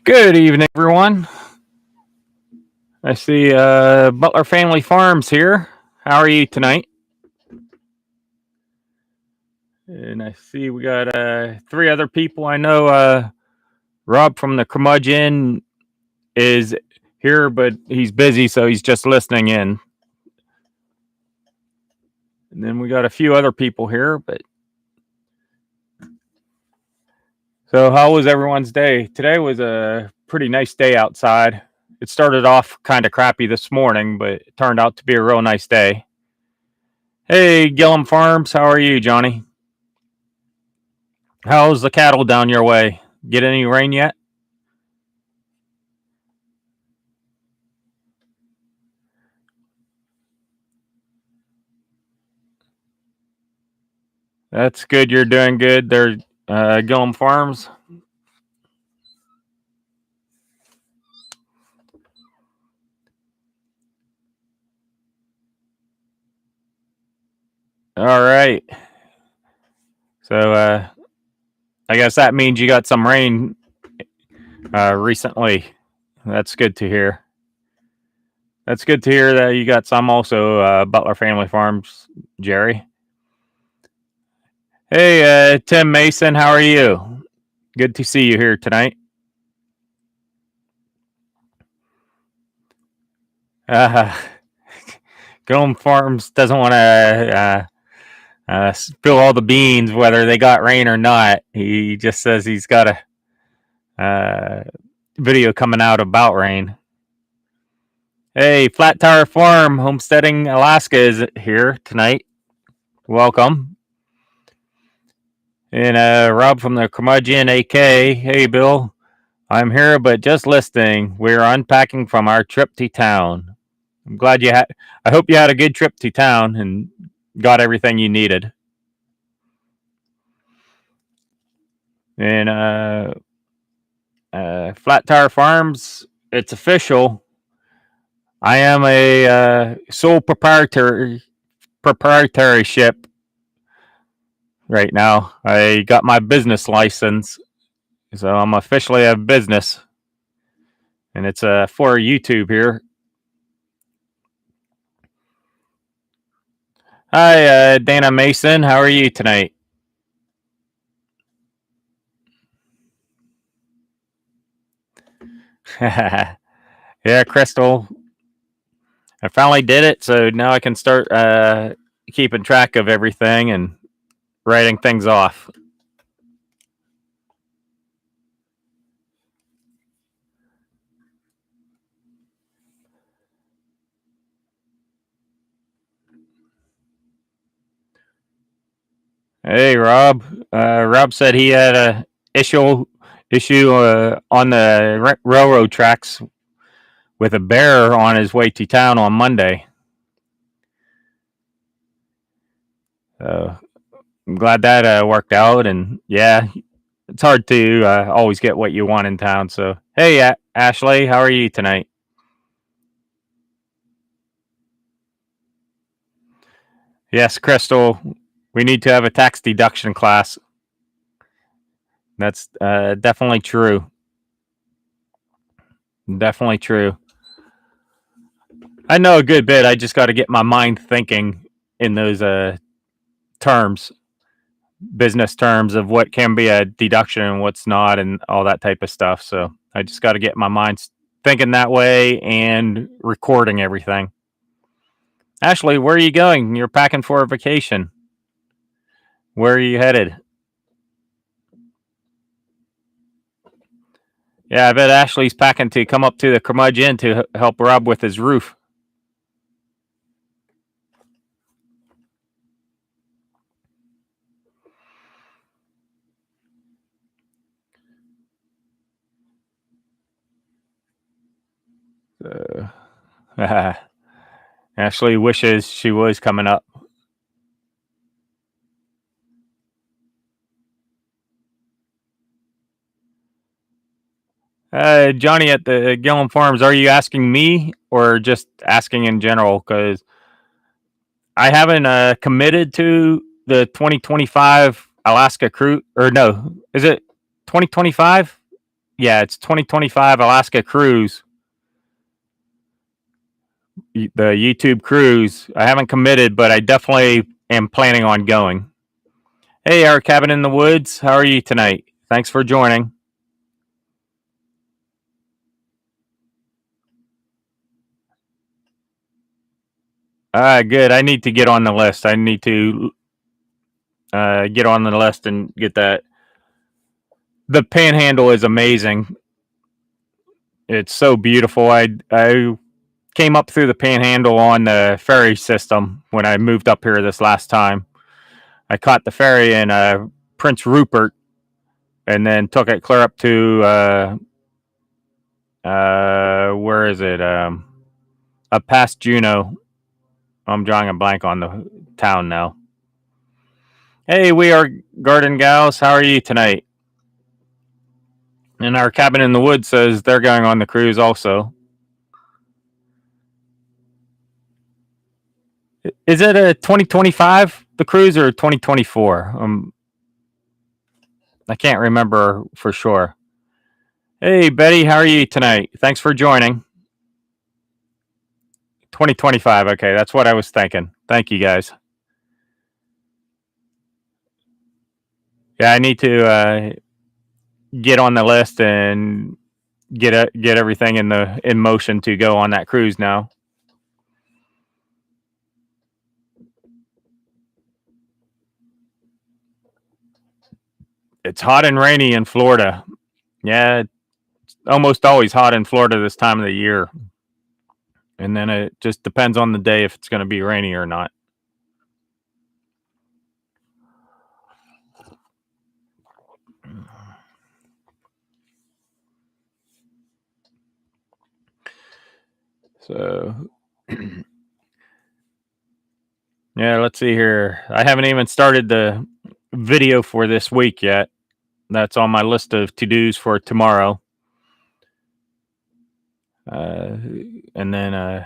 Good evening, everyone. I see Butler Family Farms here. How are you tonight? And I see we got three other people. I know Rob from the Curmudgeon is here, but he's busy, so he's just listening in. And then we got a few other people here. So how was everyone's day? Today was a pretty nice day outside. It started off kind of crappy this morning, but it turned out to be a real nice day. Hey, Gillum Farms, how are you, Johnny? How's the cattle down your way? Get any rain yet? That's good. You're doing good. They're Gillum Farms. All right. So I guess that means you got some rain recently. That's good to hear. That's good to hear that you got some also, Butler Family Farms, Jerry. Hey, Tim Mason, how are you? Good to see you here tonight. Gillum Farms doesn't want to spill all the beans, whether they got rain or not. He just says he's got a video coming out about rain. Hey, Flat Tire Farm, Homesteading, Alaska is here tonight. Welcome. And Rob from the Curmudgeon AK. Hey, Bill. I'm here, but just listening. We're unpacking from our trip to town. I'm glad you had. I hope you had a good trip to town and got everything you needed. And Flat Tire Farms, it's official. I am a sole proprietorship right now. I got my business license, so I'm officially a business, and it's for YouTube here. Hi, Dana Mason. How are you tonight? Yeah, Crystal. I finally did it, so now I can start keeping track of everything and writing things off. Hey, Rob. Rob said he had a issue on the railroad tracks with a bear on his way to town on Monday. So I'm glad that worked out. And yeah, it's hard to always get what you want in town. So hey, Ashley, how are you tonight? Yes, Crystal. We need to have a tax deduction class. That's definitely true. Definitely true. I know a good bit. I just got to get my mind thinking in those terms, business terms of what can be a deduction and what's not, and all that type of stuff. So I just got to get my mind thinking that way and recording everything. Ashley, where are you going? You're packing for a vacation. Where are you headed? Yeah, I bet Ashley's packing to come up to the Curmudgeon to help Rob with his roof. Ashley wishes she was coming up. Johnny at the Gillum Farms, are you asking me or just asking in general? Because I haven't committed to the 2025 Alaska cruise, or no, is it 2025? Yeah, it's 2025 Alaska cruise. The YouTube cruise. I haven't committed, but I definitely am planning on going. Hey, our cabin in the woods. How are you tonight? Thanks for joining. Good. I need to get on the list. I need to get on the list and get that. The Panhandle is amazing. It's so beautiful. I came up through the Panhandle on the ferry system when I moved up here this last time. I caught the ferry in Prince Rupert and then took it clear up to where is it? Up past Juneau. I'm drawing a blank on the town now. Hey, we are Garden Gals. How are you tonight? And our cabin in the woods says they're going on the cruise also. Is it a 2025 the cruise or 2024? I can't remember for sure. Hey Betty, how are you tonight? Thanks for joining. 2025. Okay, that's what I was thinking. Thank you guys. Yeah, I need to get on the list and get everything in motion to go on that cruise now. It's hot and rainy in Florida. Yeah, it's almost always hot in Florida this time of the year. And then it just depends on the day if it's going to be rainy or not. So, yeah, let's see here. I haven't even started the video for this week yet. That's on my list of to-dos for tomorrow. And then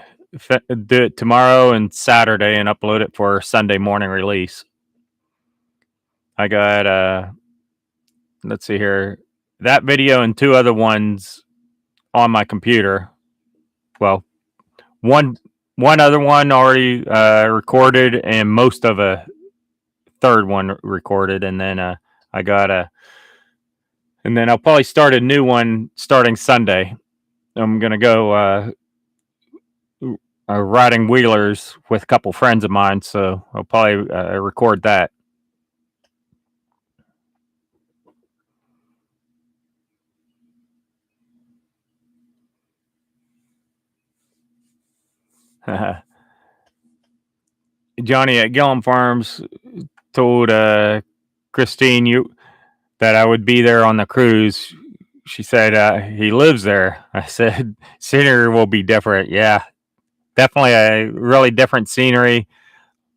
do it tomorrow and Saturday and upload it for Sunday morning release. I got let's see here, that video and two other ones on my computer. Well, one other one already recorded, and most of a third one recorded, and then I got and then I'll probably start a new one starting Sunday. I'm gonna go riding wheelers with a couple friends of mine, so I'll probably record that. Johnny at Gillum Farms told Christine that I would be there on the cruise. She said he lives there. I said scenery will be different. Yeah, definitely a really different scenery.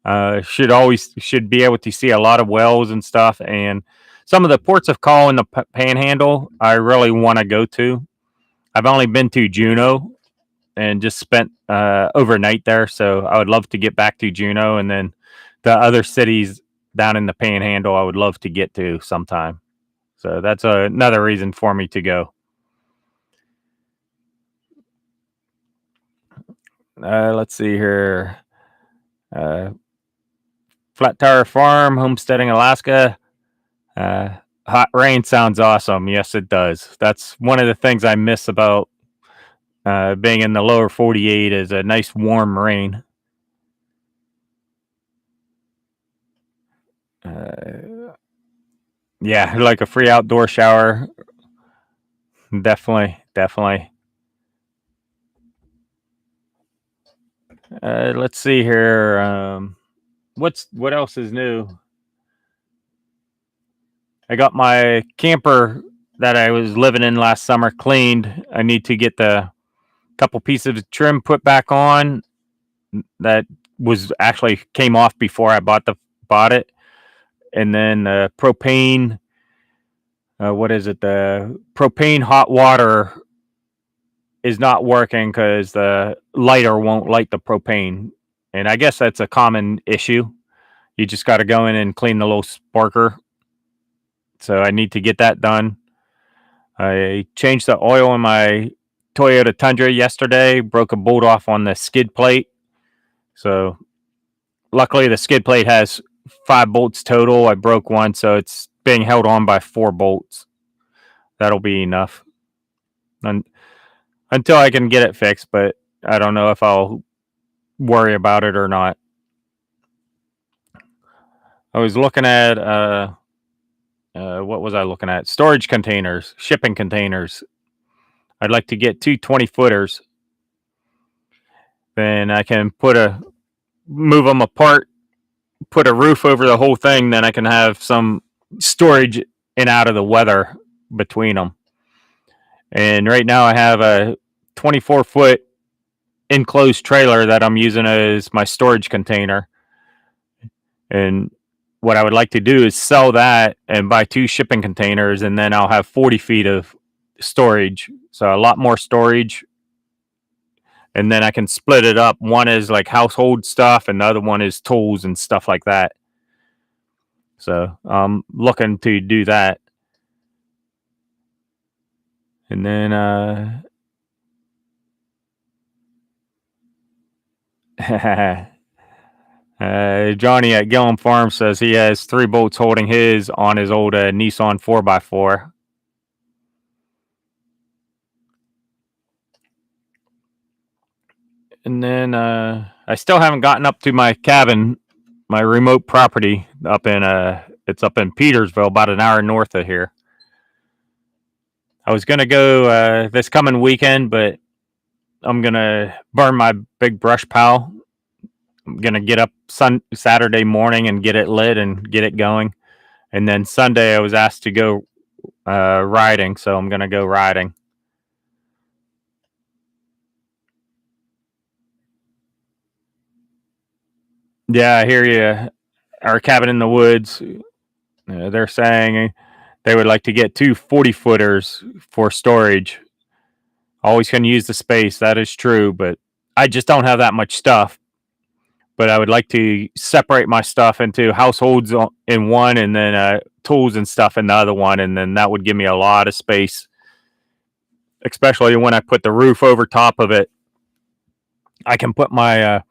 Should be able to see a lot of wells and stuff, and some of the ports of call in the Panhandle I really want to go to. I've only been to Juneau and just spent overnight there, so I would love to get back to Juneau, and then the other cities down in the Panhandle I would love to get to sometime. So that's another reason for me to go. Let's see here. Flat Tire Farm, Homesteading, Alaska. Hot rain sounds awesome. Yes, it does. That's one of the things I miss about being in the lower 48 is a nice warm rain. Yeah, like a free outdoor shower. Definitely. Let's see here. What else is new? I got my camper that I was living in last summer cleaned. I need to get the couple pieces of trim put back on. That was actually came off before I bought it, and then the propane. What is it? The propane hot water is not working because the lighter won't light the propane, and I guess that's a common issue. You just got to go in and clean the little sparker. So I need to get that done. I changed the oil in my Toyota Tundra yesterday, broke a bolt off on the skid plate. So luckily the skid plate has 5 bolts total. I broke one, so it's being held on by 4 bolts. That'll be enough until I can get it fixed, but I don't know if I'll worry about it or not. I was looking at what was I looking at? Storage containers, shipping containers. I'd like to get 2 20-footers. Then I can move them apart, put a roof over the whole thing. Then I can have some storage in out of the weather between them. And right now I have a 24-foot enclosed trailer that I'm using as my storage container. And what I would like to do is sell that and buy 2 shipping containers, and then I'll have 40 feet of storage. So a lot more storage. And then I can split it up. One is like household stuff, and the other one is tools and stuff like that. So I'm looking to do that. And then Johnny at Gillum Farm says he has 3 bolts holding his on his old Nissan 4x4. And then I still haven't gotten up to my cabin, my remote property up in it's up in Petersville, about an hour north of here. I was gonna go this coming weekend, but I'm gonna burn my big brush pile. I'm gonna get up Saturday morning and get it lit and get it going. And then Sunday I was asked to go riding, so I'm gonna go riding. Yeah, I hear you. Our cabin in the woods. They're saying they would like to get 2 40-footers for storage. Always can use the space. That is true, but I just don't have that much stuff. But I would like to separate my stuff into households in one, and then tools and stuff in the other one, and then that would give me a lot of space, especially when I put the roof over top of it. I can put my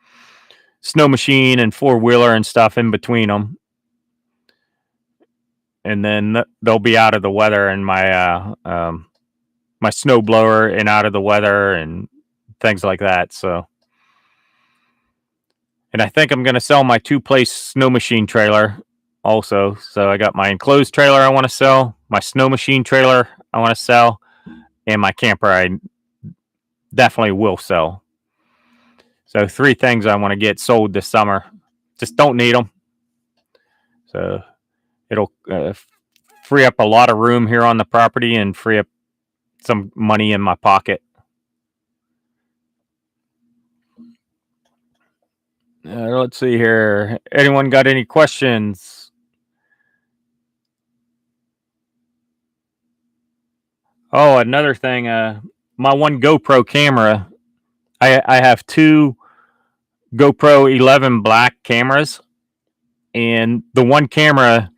snow machine and 4-wheeler and stuff in between them, and then they'll be out of the weather, and my snow blower and out of the weather and things like that. So, and I think I'm going to sell my 2-place snow machine trailer also. So I got my enclosed trailer I want to sell, my snow machine trailer I want to sell, and my camper I definitely will sell. So 3 things I want to get sold this summer. Just don't need them. So it'll free up a lot of room here on the property and free up some money in my pocket. Let's see here. Anyone got any questions? Oh, another thing. My one GoPro camera. I have 2 GoPro 11 black cameras, and the one camera,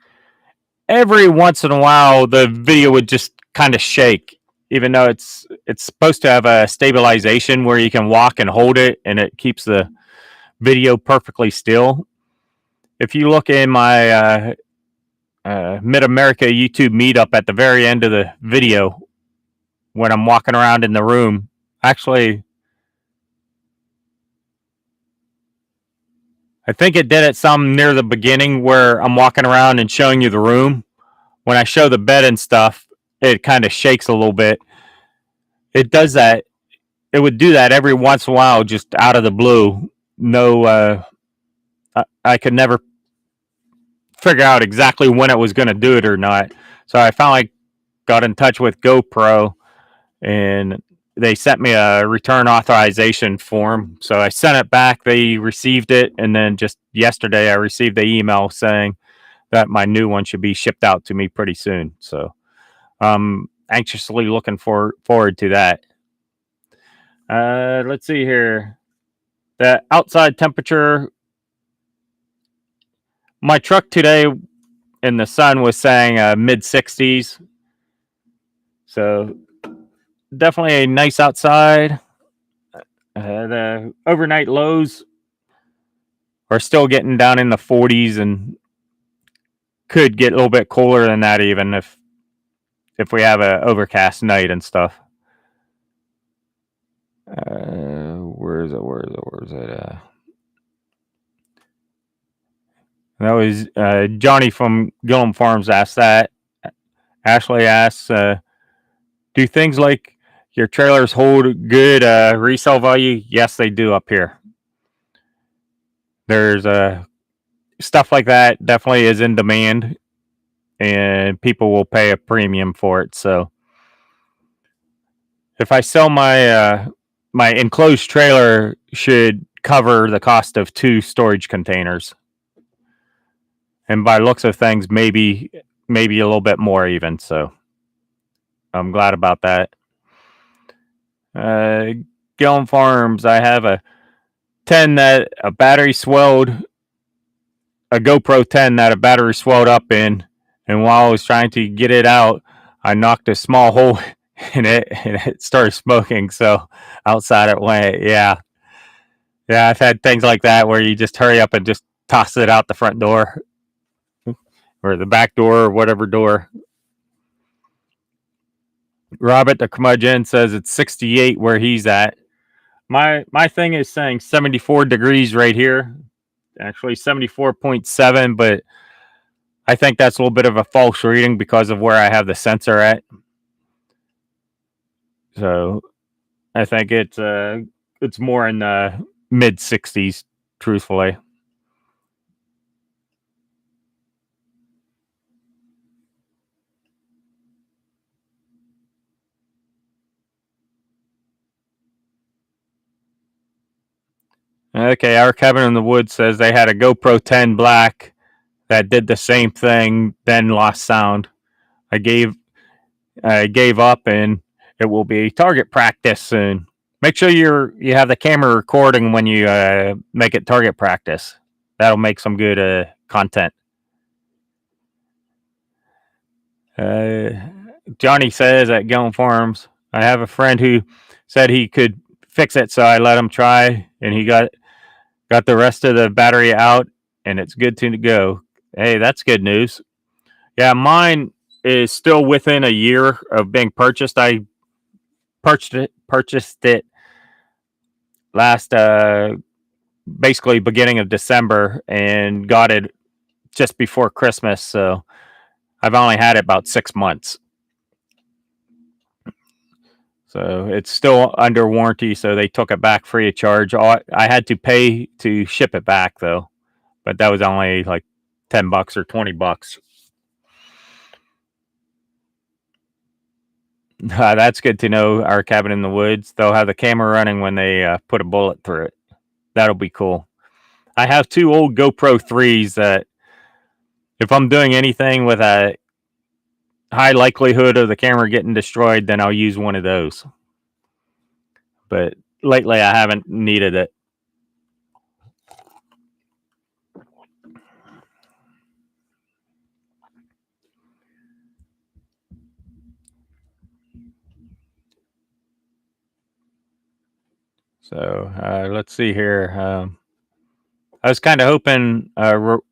every once in a while, the video would just kind of shake, even though it's supposed to have a stabilization where you can walk and hold it, and it keeps the video perfectly still. If you look in my Mid-America YouTube meetup at the very end of the video, when I'm walking around in the room, actually, I think it did it some near the beginning where I'm walking around and showing you the room. When I show the bed and stuff, it kind of shakes a little bit. It does that. It would do that every once in a while, just out of the blue. No, I could never figure out exactly when it was going to do it or not. So I finally got in touch with GoPro, and they sent me a return authorization form. So I sent it back. They received it, and then just yesterday I received the email saying that my new one should be shipped out to me pretty soon. So I'm anxiously looking forward to that. Let's see here. The outside temperature. My truck today in the sun was saying mid 60s. So definitely a nice outside. The overnight lows are still getting down in the 40s and could get a little bit cooler than that even if we have a overcast night and stuff. Where is it? That was Johnny from Gillum Farms asked that. Ashley asks, do things like your trailers hold good resale value? Yes, they do up here. There's stuff like that definitely is in demand, and people will pay a premium for it. So if I sell my enclosed trailer, should cover the cost of 2 storage containers, and by looks of things, maybe a little bit more even. So I'm glad about that. Gillum Farms, I have a 10 that a battery swelled, a GoPro 10 that a battery swelled up in, and while I was trying to get it out, I knocked a small hole in it and it started smoking. So outside it went. Yeah, I've had things like that where you just hurry up and just toss it out the front door or the back door or whatever door. Robert the curmudgeon says it's 68 where he's at. My thing is saying 74 degrees right here. Actually 74.7, but I think that's a little bit of a false reading because of where I have the sensor at. So I think it's more in the mid 60s, truthfully. Okay, our cabin in the woods says they had a GoPro 10 Black that did the same thing, then lost sound. I gave up, and it will be target practice soon. Make sure you have the camera recording when you make it target practice. That'll make some good content. Johnny says at Gillum Farms, I have a friend who said he could fix it, so I let him try, and he got the rest of the battery out, and it's good to go. Hey, that's good news. Yeah, mine is still within a year of being purchased. I purchased it last basically beginning of December and got it just before Christmas, so I've only had it about 6 months. So it's still under warranty, so they took it back free of charge. I had to pay to ship it back though, but that was only like $10 or $20. That's good to know. Our cabin in the woods, they'll have the camera running when they put a bullet through it. That'll be cool. I have 2 old GoPro 3s that if I'm doing anything with a high likelihood of the camera getting destroyed, then I'll use one of those. But lately I haven't needed it. So let's see here. I was kind of hoping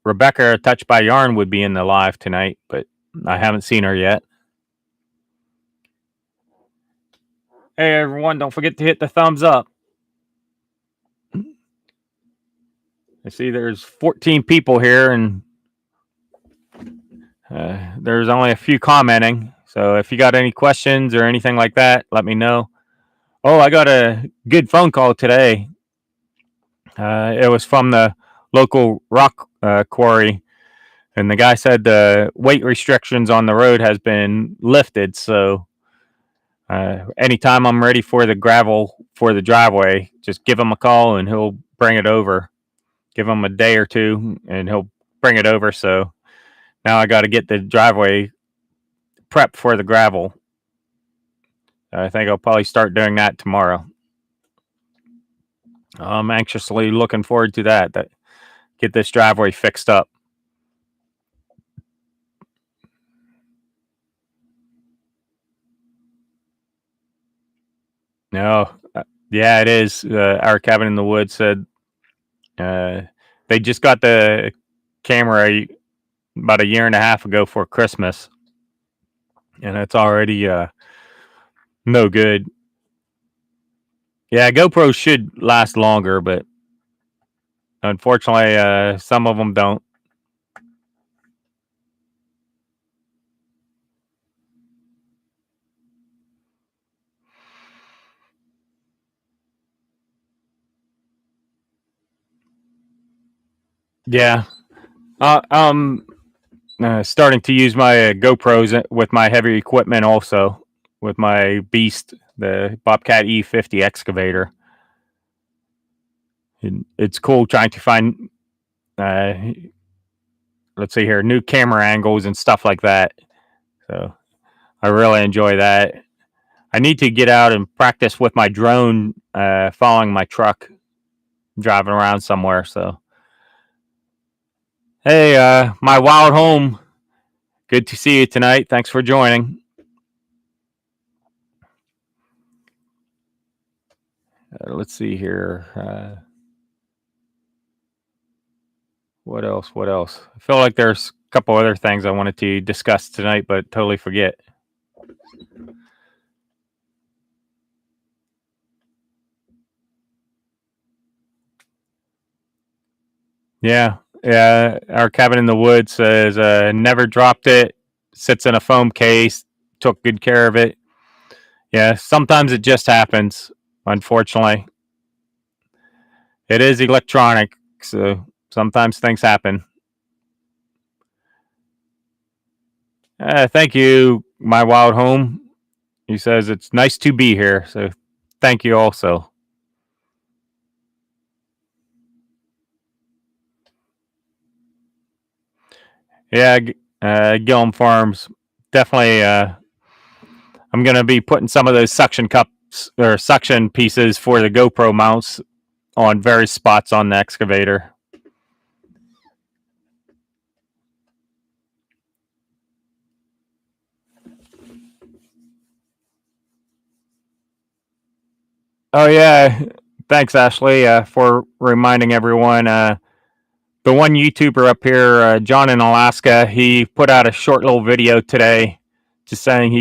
Rebecca Touched by Yarn would be in the live tonight, but I haven't seen her yet. Hey everyone, don't forget to hit the thumbs up. I see there's 14 people here, and there's only a few commenting. So if you got any questions or anything like that, let me know. Oh, I got a good phone call today. It was from the local rock quarry, and the guy said the weight restrictions on the road has been lifted. So anytime I'm ready for the gravel for the driveway, just give him a call and he'll bring it over. Give him a day or two, and he'll bring it over. So now I got to get the driveway prepped for the gravel. I think I'll probably start doing that tomorrow. I'm anxiously looking forward to that. Get this driveway fixed up. No, yeah, it is. Our cabin in the woods said uh, they just got the camera about a year and a half ago for Christmas, and it's already no good. Yeah, GoPro should last longer, but unfortunately, some of them don't. Yeah, I'm starting to use my GoPros with my heavy equipment also, with my Beast, the Bobcat E50 excavator. And it's cool trying to find, uh, let's see here, new camera angles and stuff like that. So I really enjoy that. I need to get out and practice with my drone, following my truck, driving around somewhere. So, hey, my wild home. Good to see you tonight. Thanks for joining. Let's see here. What else? What else? I feel like there's a couple other things I wanted to discuss tonight, but totally forget. Yeah, yeah. Our cabin in the woods says never dropped it. Sits in a foam case. Took good care of it. Yeah, sometimes it just happens. Unfortunately, it is electronic, so sometimes things happen. Thank you, my wild home. He says it's nice to be here. So thank you also. Yeah, Gillum Farms. Definitely, I'm going to be putting some of those suction cups or suction pieces for the GoPro mounts on various spots on the excavator. Oh, yeah. Thanks, Ashley, for reminding everyone. The one YouTuber up here, John in Alaska, he put out a short little video today just saying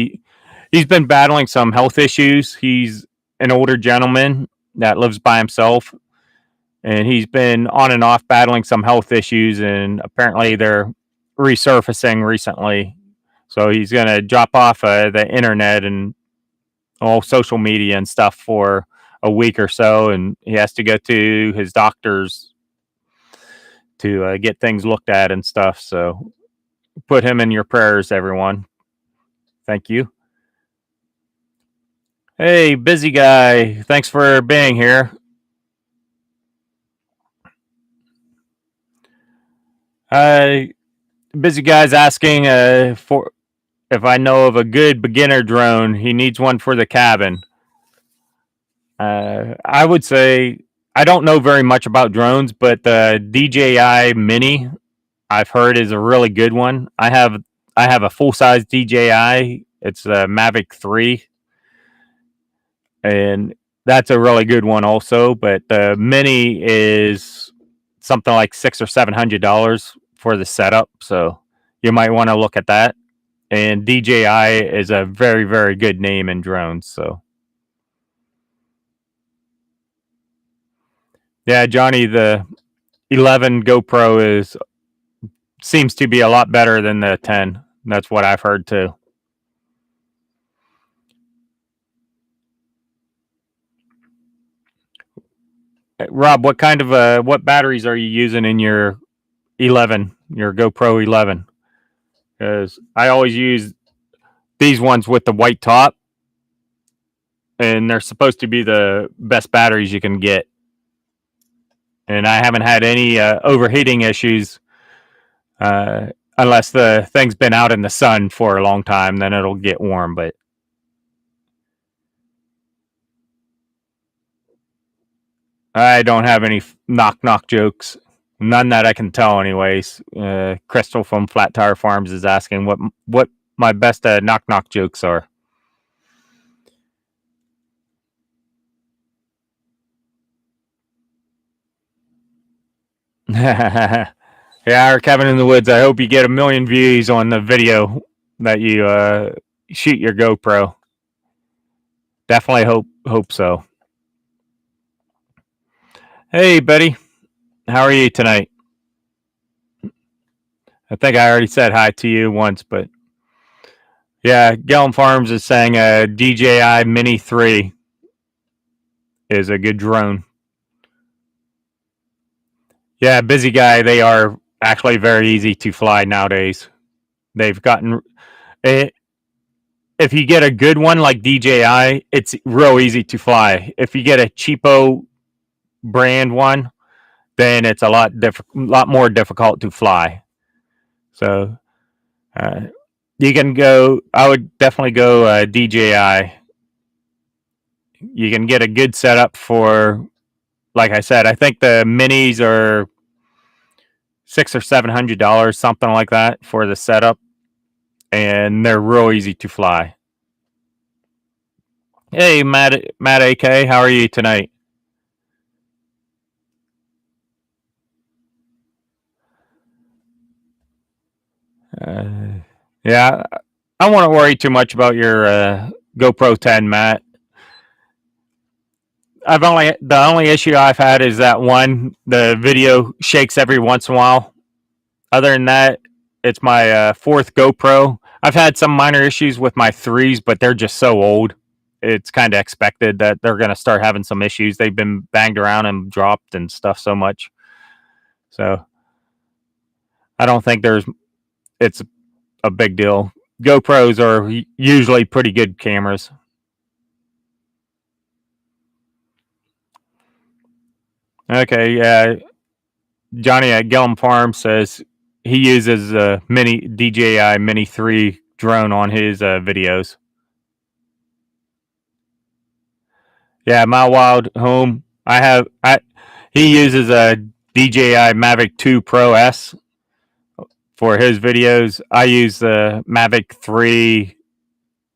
he's been battling some health issues. He's an older gentleman that lives by himself, and he's been on and off battling some health issues, and apparently they're resurfacing recently. So he's going to drop off the internet and all social media and stuff for a week or so, and he has to go to his doctors to get things looked at and stuff. So put him in your prayers, everyone. Thank you. Hey, busy guy. Thanks for being here. Uh, busy guy's asking for if I know of a good beginner drone. He needs one for the cabin. I would say I don't know very much about drones, but the DJI Mini I've heard is a really good one. I have a full size DJI. It's a Mavic 3, and that's a really good one also. But the Mini is something like $600 or $700 for the setup, so you might want to look at that. And DJI is a very very good name in drones. So yeah, Johnny, the 11 GoPro is seems to be a lot better than the 10. That's what I've heard too. Rob, what kind of what batteries are you using in your 11, your GoPro 11? Because I always use these ones with the white top, and they're supposed to be the best batteries you can get. And I haven't had any overheating issues, uh, unless the thing's been out in the sun for a long time. Then it'll get warm. But I don't have any knock knock jokes. None that I can tell, anyways. Crystal from Flat Tire Farms is asking what my best knock knock jokes are. Yeah, our cabin in the woods. I hope you get 1 million views on the video that you shoot your GoPro. Definitely hope so. Hey, buddy, how are you tonight? I think I already said hi to you once, but yeah, Gellum Farms is saying a DJI Mini 3 is a good drone. Yeah, busy guy. They are actually very easy to fly nowadays. They've gotten it. If you get a good one like DJI, it's real easy to fly. If you get a cheapo brand one, then it's a lot more difficult to fly. So uh, you can go. I would definitely go DJI. You can get a good setup for, like I said, I think the minis are $600 or $700, something like that, for the setup, and they're real easy to fly. Hey, Matt AK, how are you tonight? Yeah, I don't want to worry too much about your GoPro 10, Matt. The only issue I've had is that one, the video shakes every once in a while. Other than that, it's my fourth GoPro. I've had some minor issues with my threes, but they're just so old. It's kind of expected that they're going to start having some issues. They've been banged around and dropped and stuff so much. So I don't think it's a big deal. GoPros are usually pretty good cameras. Okay, yeah. Johnny at Gellum Farm says he uses a DJI Mini 3 drone on his videos. Yeah, my wild home. He uses a DJI Mavic 2 Pro S for his videos. I use the Mavic 3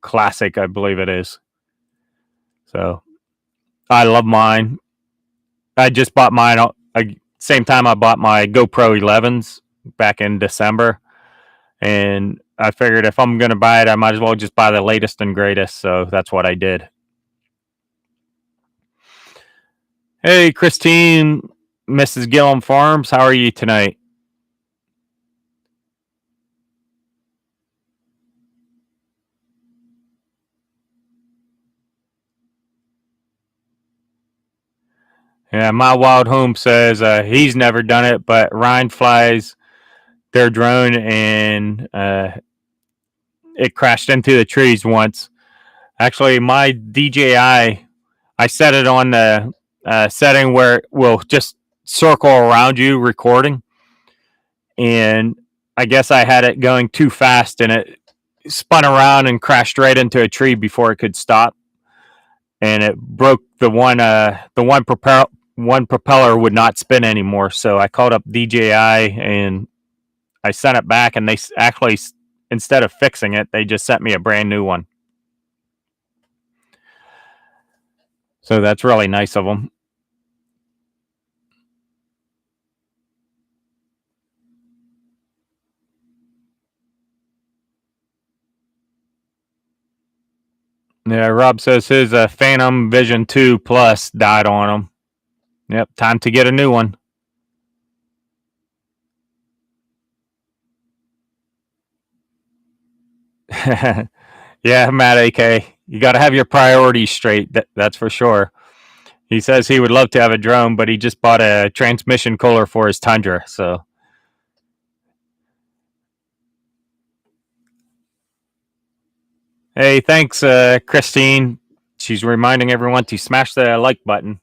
Classic, I believe it is. So I love mine. I just bought mine same time I bought my GoPro 11s back in December, and I figured if I'm going to buy it, I might as well just buy the latest and greatest. So that's what I did. Hey, Christine, Mrs. Gillum Farms, how are you tonight? Yeah, my wild home says he's never done it, but Ryan flies their drone and it crashed into the trees once. Actually, my DJI, I set it on the setting where it will just circle around you recording, and I guess I had it going too fast and it spun around and crashed right into a tree before it could stop, and it broke one propeller would not spin anymore. So I called up DJI and I sent it back, and they actually, instead of fixing it, they just sent me a brand new one. So that's really nice of them. Yeah, Rob says his Phantom Vision 2 Plus died on him. Yep, time to get a new one. Yeah, Matt AK, you got to have your priorities straight. That's for sure. He says he would love to have a drone, but he just bought a transmission cooler for his Tundra. So, hey, thanks, Christine. She's reminding everyone to smash the like button.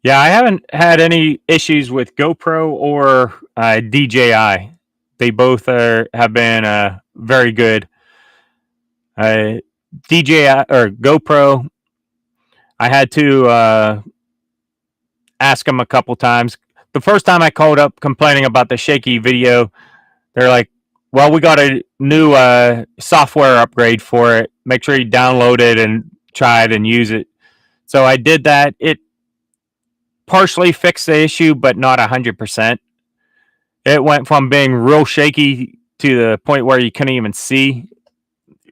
Yeah, I haven't had any issues with GoPro or DJI. They both have been very good. Uh, DJI or GoPro, I had to ask them a couple times. The first time I called up complaining about the shaky video, they're like, "Well, we got a new software upgrade for it. Make sure you download it and try it and use it So I did that. It partially fixed the issue, but not 100%. It went from being real shaky to the point where you couldn't even see,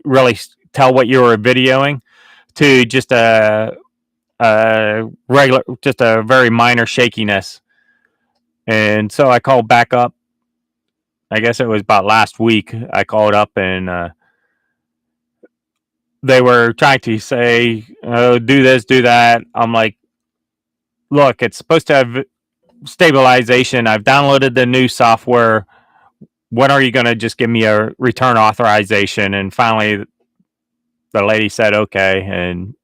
really tell what you were videoing, to just a regular, just a very minor shakiness. And so I called back up. I guess it was about last week. I called up and they were trying to say, oh, do this, do that. I'm like, look, it's supposed to have stabilization. I've downloaded the new software. When are you going to just give me a return authorization? And finally, the lady said, okay, and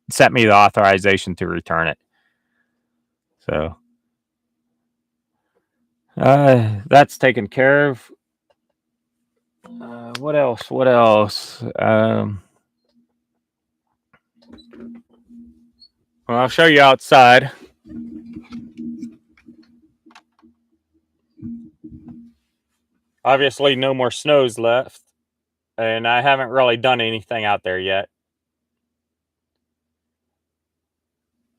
sent me the authorization to return it. So that's taken care of. What else? What else? Well, I'll show you outside. Obviously, no more snows left, and I haven't really done anything out there yet.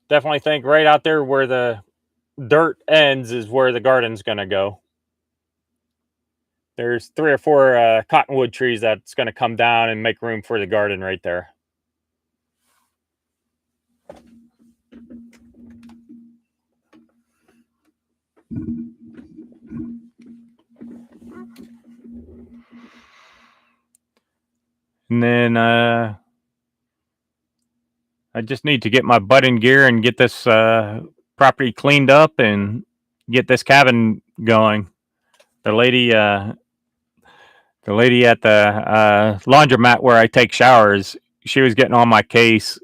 Definitely think right out there where the dirt ends is where the garden's going to go. There's 3 or 4 cottonwood trees that's going to come down and make room for the garden right there. And then I just need to get my butt in gear and get this property cleaned up and get this cabin going. The lady at the laundromat where I take showers, she was getting on my case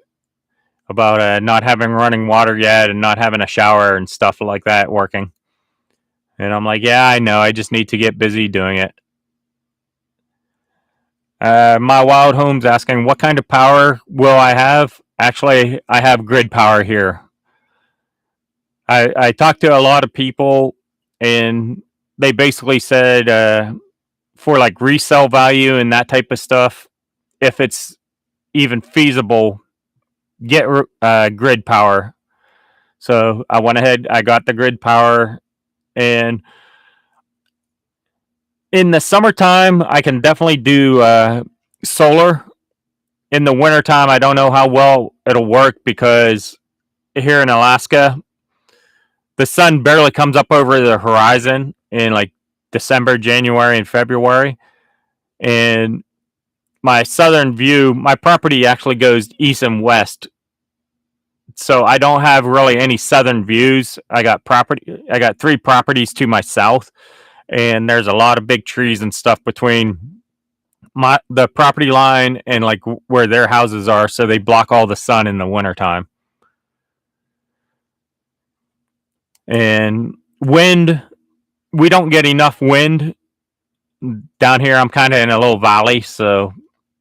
about not having running water yet and not having a shower and stuff like that working. And I'm like, yeah, I know. I just need to get busy doing it. My Wild Home's asking, what kind of power will I have? Actually, I have grid power here. I talked to a lot of people, and they basically said for like resale value and that type of stuff, if it's even feasible, get grid power. So I went ahead, I got the grid power, and in the summertime, I can definitely do solar. In the wintertime, I don't know how well it'll work because here in Alaska, the sun barely comes up over the horizon in like December, January, and February. And my southern view, my property actually goes east and west. So I don't have really any southern views. I got 3 properties to my south, and there's a lot of big trees and stuff between the property line and like where their houses are, so they block all the sun in the wintertime. And wind, we don't get enough wind down here. I'm kind of in a little valley, so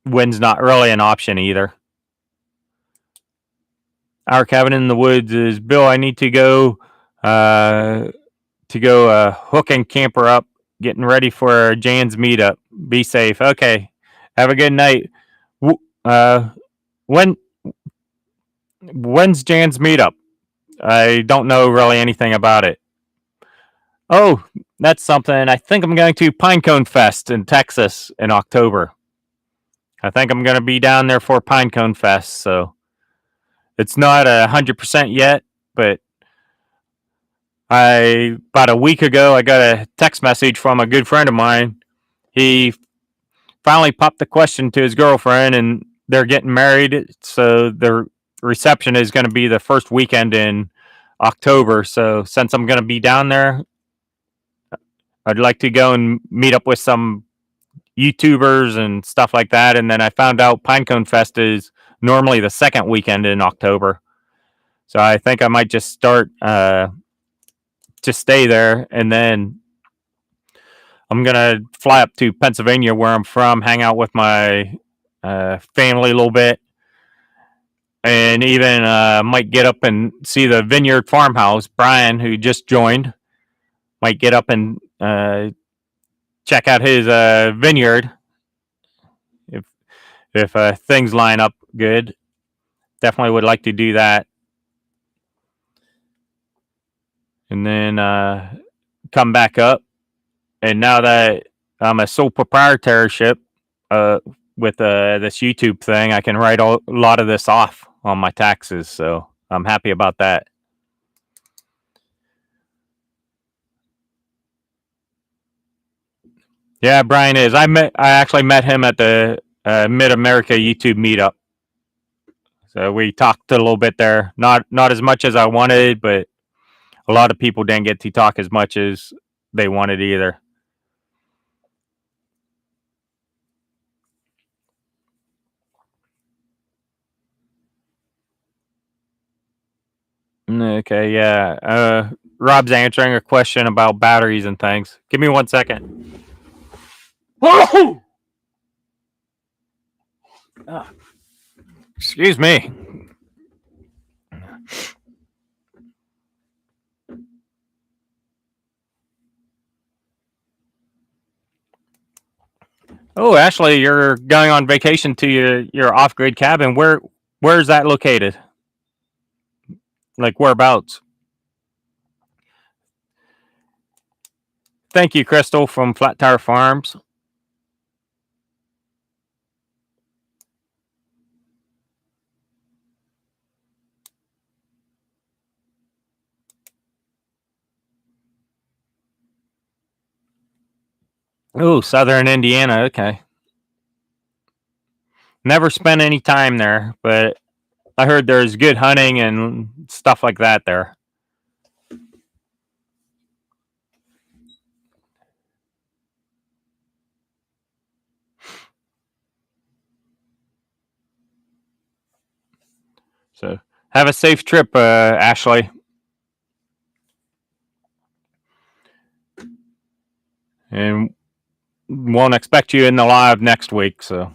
wind's not really an option either. Our cabin in the woods is, Bill, I need to go hook and camper up, getting ready for Jan's meetup. Be safe. Okay. Have a good night. When's Jan's meetup? I don't know really anything about it. Oh, that's something. I think I'm going to Pinecone Fest in Texas in October. I think I'm going to be down there for Pinecone Fest, so it's not 100% yet, but about a week ago, I got a text message from a good friend of mine. He finally popped the question to his girlfriend, and they're getting married, so the reception is going to be the first weekend in October. So since I'm going to be down there, I'd like to go and meet up with some YouTubers and stuff like that. And then I found out Pinecone Fest is normally the second weekend in October. So I think I might just start, just stay there. And then I'm going to fly up to Pennsylvania, where I'm from, hang out with my family a little bit. And even might get up and see the Vineyard Farmhouse. Brian, who just joined, might get up and check out his vineyard if things line up good. definitely would like to do that. And then come back up. And now that I'm a sole proprietorship with this YouTube thing, I can write a lot of this off on my taxes. So I'm happy about that. Yeah, Brian is. I actually met him at the Mid America YouTube meetup. So we talked a little bit there. Not as much as I wanted, but a lot of people didn't get to talk as much as they wanted either. Okay, yeah. Rob's answering a question about batteries and things. Give me 1 second. Oh! Excuse me. Oh, Ashley, you're going on vacation to your off-grid cabin. Where's that located? Like whereabouts? Thank you, Crystal from Flat Tire Farms. Oh, Southern Indiana. Okay. Never spent any time there, but I heard there's good hunting and stuff like that there. So have a safe trip, Ashley. And won't expect you in the live next week. So.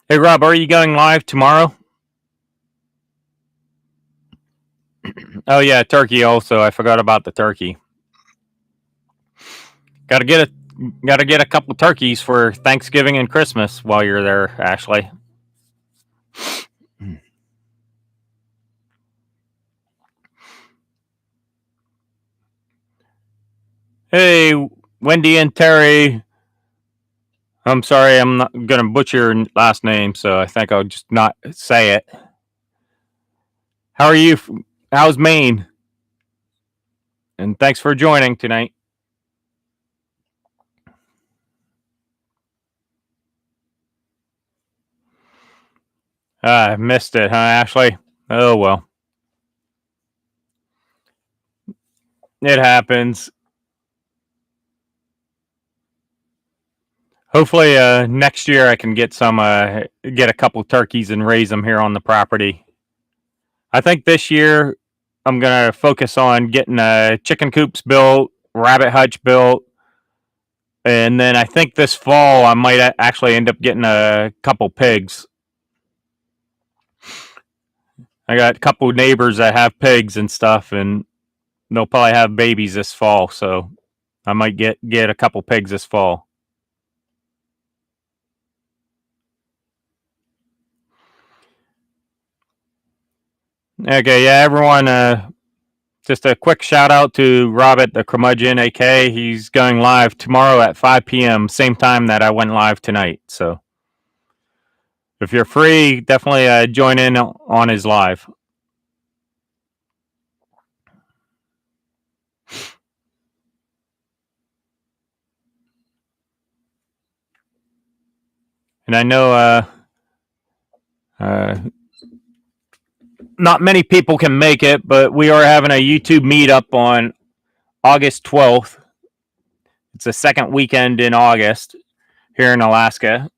Hey, Rob, are you going live tomorrow? Oh yeah, turkey. Also, I forgot about the turkey. Got to get a couple turkeys for Thanksgiving and Christmas while you're there, Ashley. Hey, Wendy and Terry. I'm sorry, I'm not gonna butcher your last name, so I think I'll just not say it. How are you? How's Maine? And thanks for joining tonight. I missed it, huh, Ashley? Oh well, it happens. Hopefully, next year I can get get a couple turkeys and raise them here on the property. I think this year I'm gonna focus on getting chicken coops built, rabbit hutch built, and then I think this fall I might actually end up getting a couple pigs. I got a couple neighbors that have pigs and stuff, and they'll probably have babies this fall, so I might get a couple pigs this fall. Okay, yeah, everyone. Just a quick shout out to Robert the Curmudgeon, AK. He's going live tomorrow at 5 p.m., same time that I went live tonight. So if you're free, definitely join in on his live. And I know not many people can make it, but we are having a YouTube meetup on August 12th. It's the second weekend in August here in Alaska.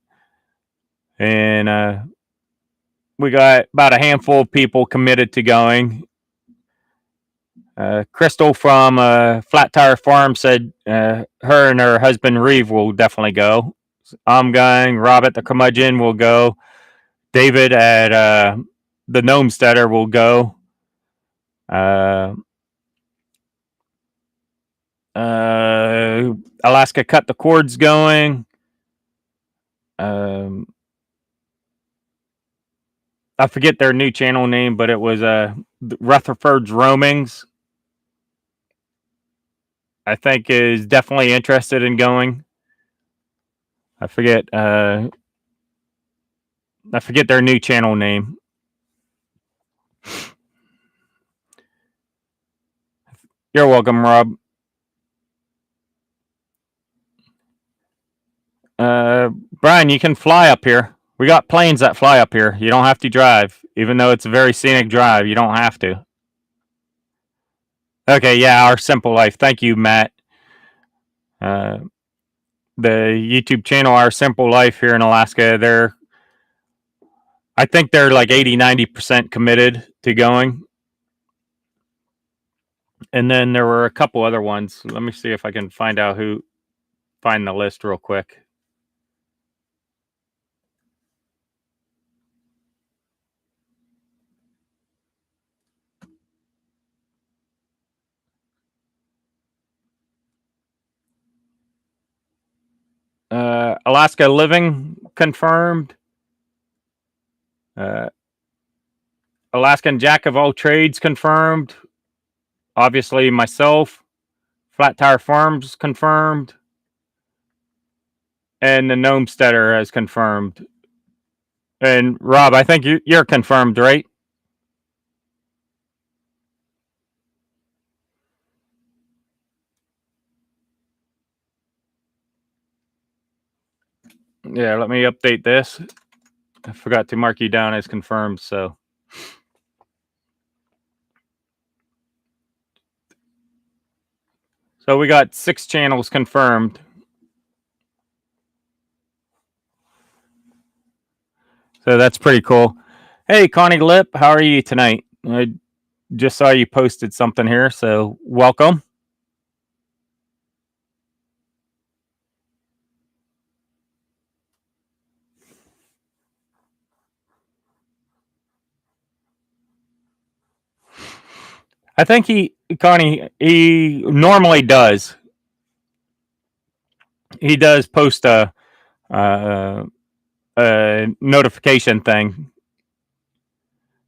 And we got about a handful of people committed to going. Crystal from Flat Tire Farm said her and her husband Reeve will definitely go. I'm going. Robert the Curmudgeon will go. David at the Homesteader will go. Alaska cut the cords going. I forget their new channel name, but it was Rutherford's Roamings. I think is definitely interested in going. I forget their new channel name. You're welcome, Rob. Brian, you can fly up here. We got planes that fly up here. You don't have to drive, even though it's a very scenic drive. You don't have to. Okay, yeah, Our Simple Life. Thank you, Matt. The YouTube channel Our Simple Life here in Alaska, I think they're like 80-90% committed to going. And then there were a couple other ones. Let me see if I can find the list real quick. Alaska Living confirmed. Alaskan Jack of All Trades confirmed. Obviously, myself. Flat Tire Farms confirmed. And the Homesteader has confirmed. And Rob, I think you're confirmed, right? Yeah, let me update this. I forgot to mark you down as confirmed, so. So we got 6 channels confirmed. So that's pretty cool. Hey, Connie Lip, how are you tonight? I just saw you posted something here, so welcome. I think Connie, he normally does. He does post a notification thing.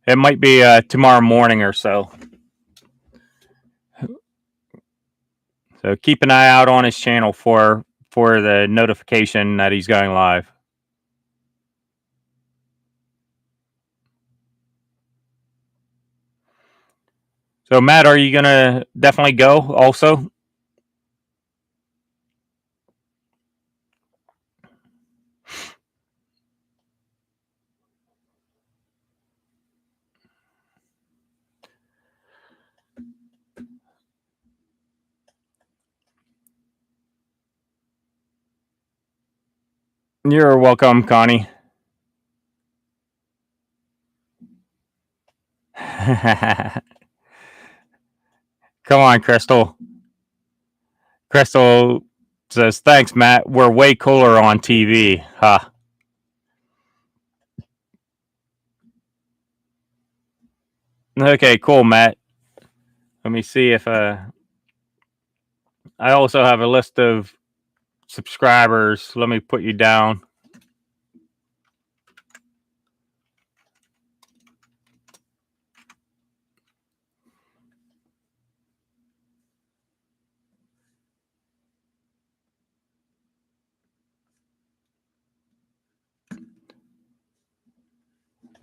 It might be tomorrow morning or so. So keep an eye out on his channel for the notification that he's going live. So Matt, are you gonna definitely go also? You're welcome, Connie. Come on, Crystal. Crystal says, thanks, Matt. We're way cooler on TV. Huh. Okay, cool, Matt. Let me see if I also have a list of subscribers. Let me put you down.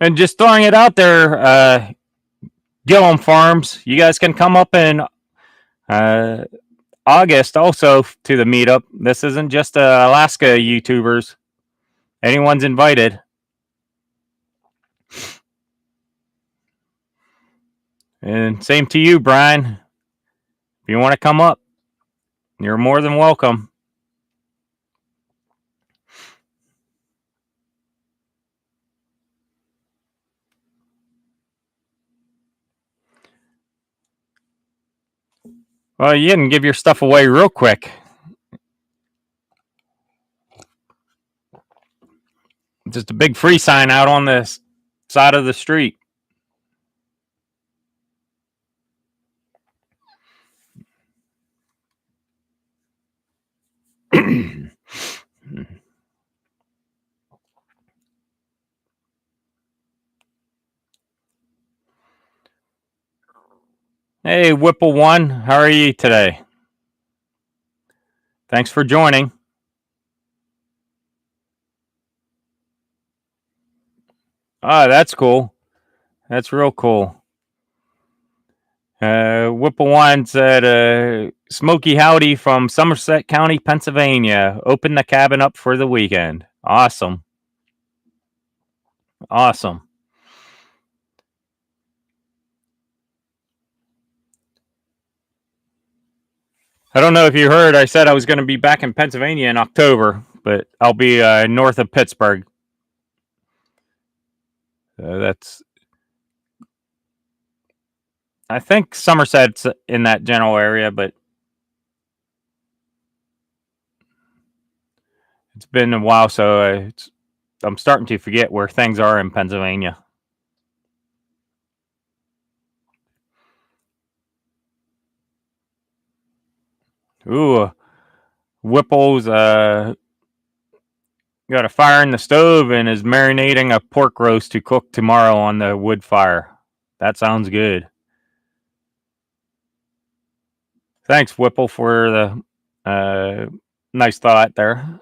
And just throwing it out there, Gillum Farms, you guys can come up in August also to the meetup. This isn't just Alaska YouTubers. Anyone's invited. And same to you, Brian. If you want to come up, you're more than welcome. Well, you didn't give your stuff away real quick. Just a big free sign out on the side of the street. Hey, Whipple One, how are you today? Thanks for joining. Ah, that's cool. That's real cool. Whipple One said, Smoky Howdy from Somerset County, Pennsylvania. Open the cabin up for the weekend. Awesome. Awesome. I don't know if you heard, I said I was going to be back in Pennsylvania in October, but I'll be north of Pittsburgh. That's, I think Somerset's in that general area, but it's been a while, so I'm starting to forget where things are in Pennsylvania. Ooh, Whipple's got a fire in the stove and is marinating a pork roast to cook tomorrow on the wood fire. That sounds good. Thanks, Whipple, for the nice thought there.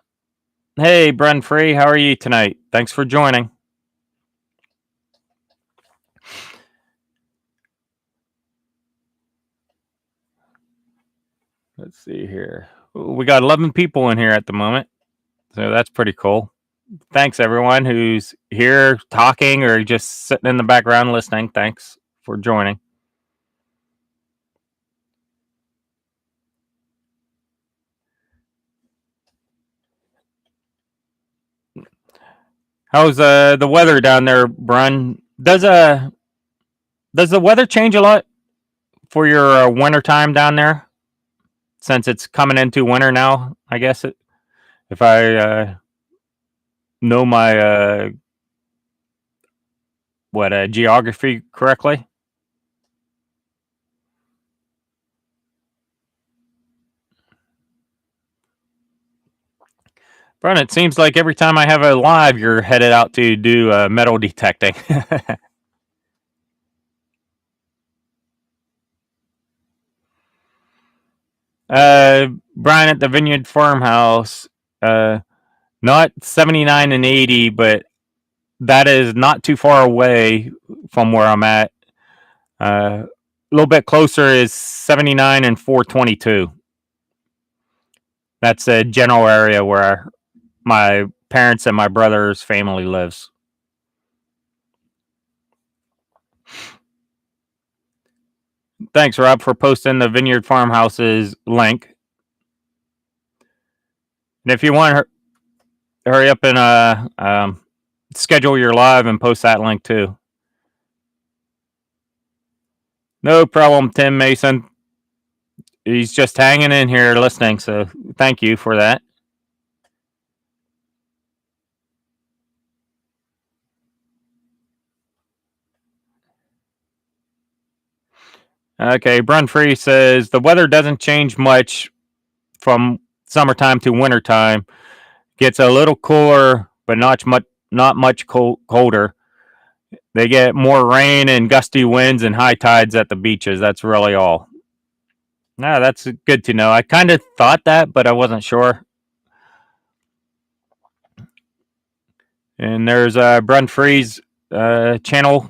Hey, Bren Free, how are you tonight? Thanks for joining. Let's see here. Ooh, we got 11 people in here at the moment, so that's pretty cool. Thanks, everyone who's here talking or just sitting in the background listening. Thanks for joining. How's the weather down there, Brun? Does the weather change a lot for your winter time down there? Since it's coming into winter now, I guess if I know my geography correctly. Brun, it seems like every time I have a live, you're headed out to do metal detecting. Brian at the Vineyard Farmhouse, not 79 and 80, but that is not too far away from where I'm at. A little bit closer is 79 and 422. That's a general area where my parents and my brother's family lives. Thanks, Rob, for posting the Vineyard Farmhouse's link. And if you want, hurry up and schedule your live and post that link too. No problem, Tim Mason. He's just hanging in here listening, so thank you for that. Okay, Brunfree says the weather doesn't change much from summertime to wintertime. Gets a little cooler, but not much colder. They get more rain and gusty winds and high tides at the beaches. That's really all. No, that's good to know. I kind of thought that, but I wasn't sure. And there's Brunfree's channel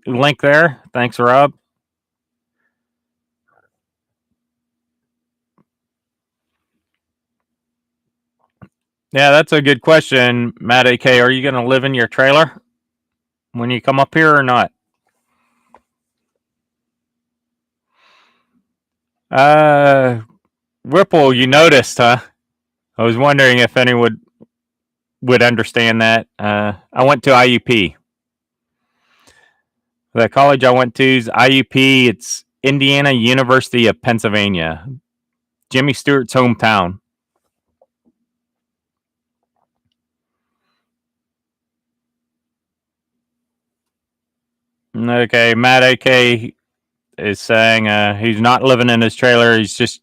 link there. Thanks, Rob. Yeah, that's a good question, Matt AK. Are you going to live in your trailer when you come up here or not? Whipple, you noticed, huh? I was wondering if anyone would understand that. I went to IUP. The college I went to is IUP. It's Indiana University of Pennsylvania, Jimmy Stewart's hometown. Okay, Matt AK is saying he's not living in his trailer. He's just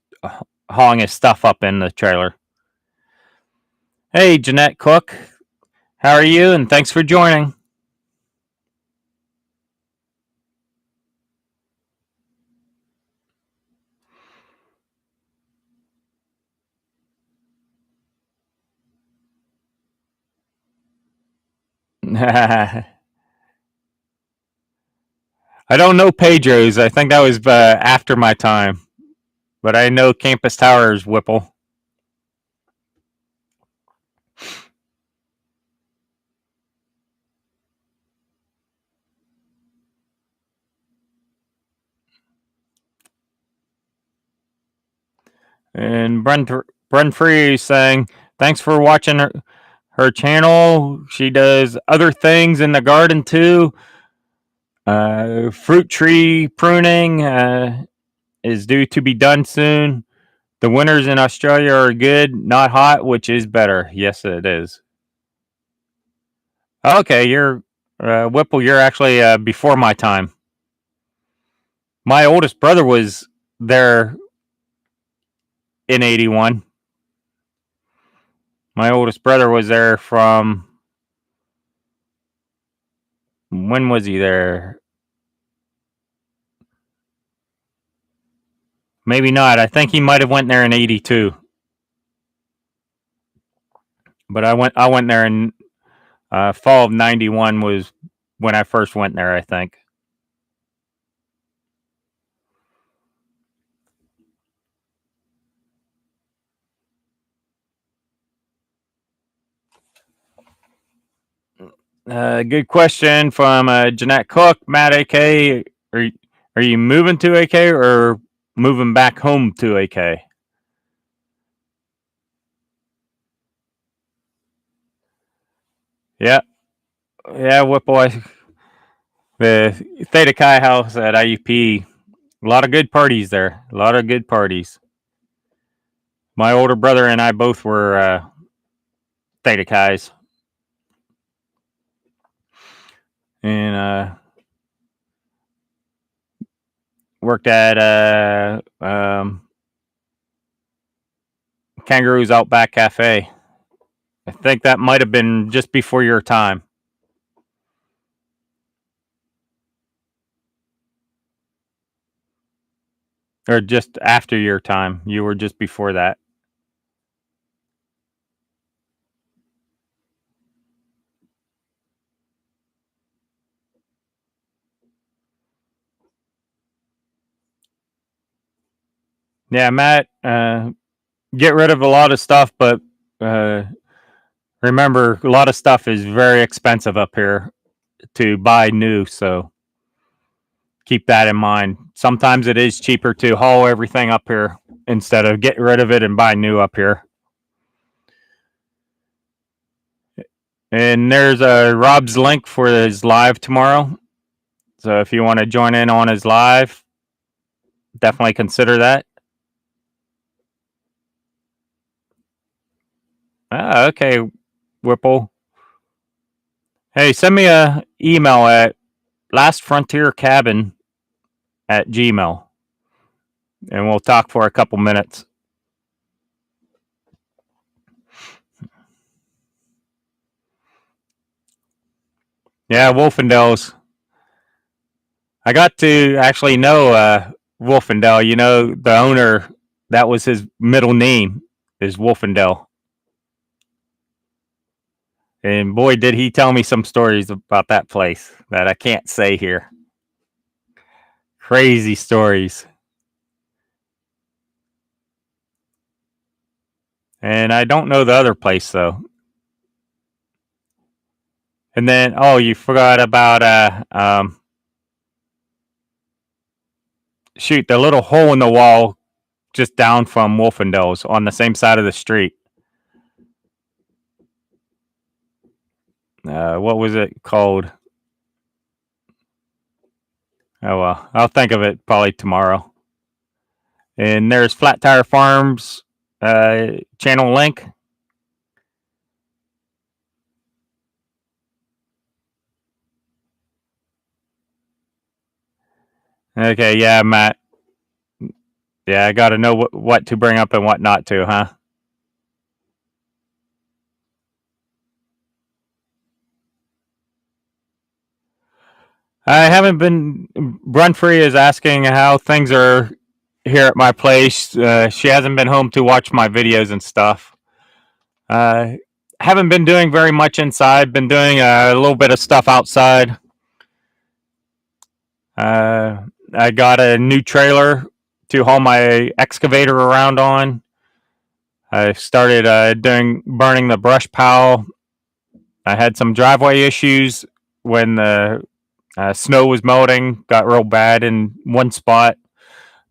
hauling his stuff up in the trailer. Hey, Jeanette Cook. How are you? And thanks for joining. I don't know Pedro's. I think that was after my time. But I know Campus Towers, Whipple. And Brent Free saying, thanks for watching her channel. She does other things in the garden too. Fruit tree pruning is due to be done soon. The winters in Australia are good, not hot, which is better. Yes, it is. Okay, you're Whipple. You're actually before my time. My oldest brother was there in '81. My oldest brother was there from when was he there? Maybe not. I think he might have went there in '82. But I went there in fall of '91 was when I first went there. I think. Good question from Jeanette Cook, Matt AK. Are you moving to AK or moving back home to AK? Yeah, yeah, Whipple. The Theta Chi house at IUP. A lot of good parties there. A lot of good parties. My older brother and I both were Theta Chi's, and worked at Kangaroo's Outback Cafe. I think that might have been just before your time. Or just after your time. You were just before that. Yeah, Matt, get rid of a lot of stuff, but remember, a lot of stuff is very expensive up here to buy new, so keep that in mind. Sometimes it is cheaper to haul everything up here instead of get rid of it and buy new up here. And there's Rob's link for his live tomorrow. So if you want to join in on his live, definitely consider that. Okay, Whipple. Hey, send me a email at lastfrontiercabin@gmail, and we'll talk for a couple minutes. Yeah, Wolfendel's. I got to actually know Wolfendel. You know, the owner, that was his middle name, is Wolfendel. And boy, did he tell me some stories about that place that I can't say here. Crazy stories. And I don't know the other place, though. And then, oh, you forgot about, shoot, the little hole in the wall just down from Wolfendel's on the same side of the street. What was it called? Oh, well, I'll think of it probably tomorrow. And there's Flat Tire Farms channel link. Okay, yeah, Matt. Yeah, I got to know what to bring up and what not to, huh? I haven't been. Run Free is asking how things are here at my place. She hasn't been home to watch my videos and stuff. Haven't been doing very much inside. Been doing a little bit of stuff outside. I got a new trailer to haul my excavator around on. I started burning the brush pile. I had some driveway issues when the snow was melting. Got real bad in one spot,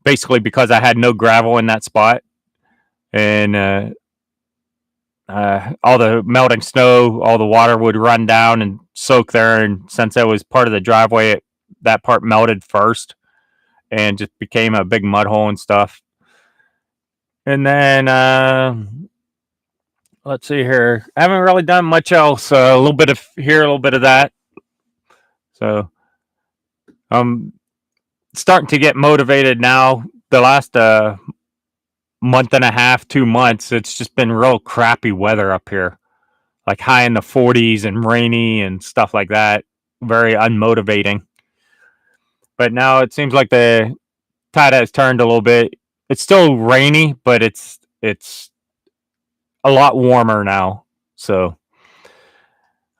basically because I had no gravel in that spot, and all the melting snow, all the water would run down and soak there. And since that was part of the driveway, that part melted first and just became a big mud hole and stuff. And then let's see here. I haven't really done much else. A little bit of here, a little bit of that. So I'm starting to get motivated now. The last month and a half, 2 months, it's just been real crappy weather up here, like high in the 40s and rainy and stuff like that. Very unmotivating. But now it seems like the tide has turned a little bit. It's still rainy, but it's a lot warmer now. So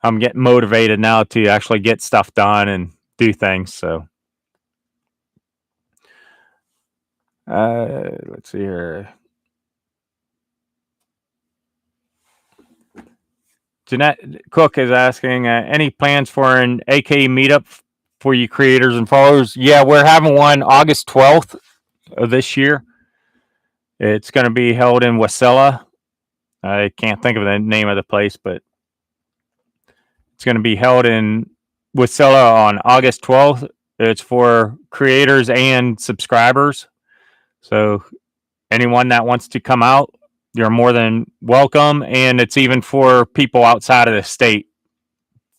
I'm getting motivated now to actually get stuff done and do things. So let's see here. Jeanette Cook is asking, any plans for an AK meetup for you creators and followers? Yeah, we're having one August 12th of this year. It's going to be held in Wasilla. I can't think of the name of the place, but it's going to be held in Wasilla on August 12th. It's for creators and subscribers. So anyone that wants to come out, you're more than welcome. And it's even for people outside of the state.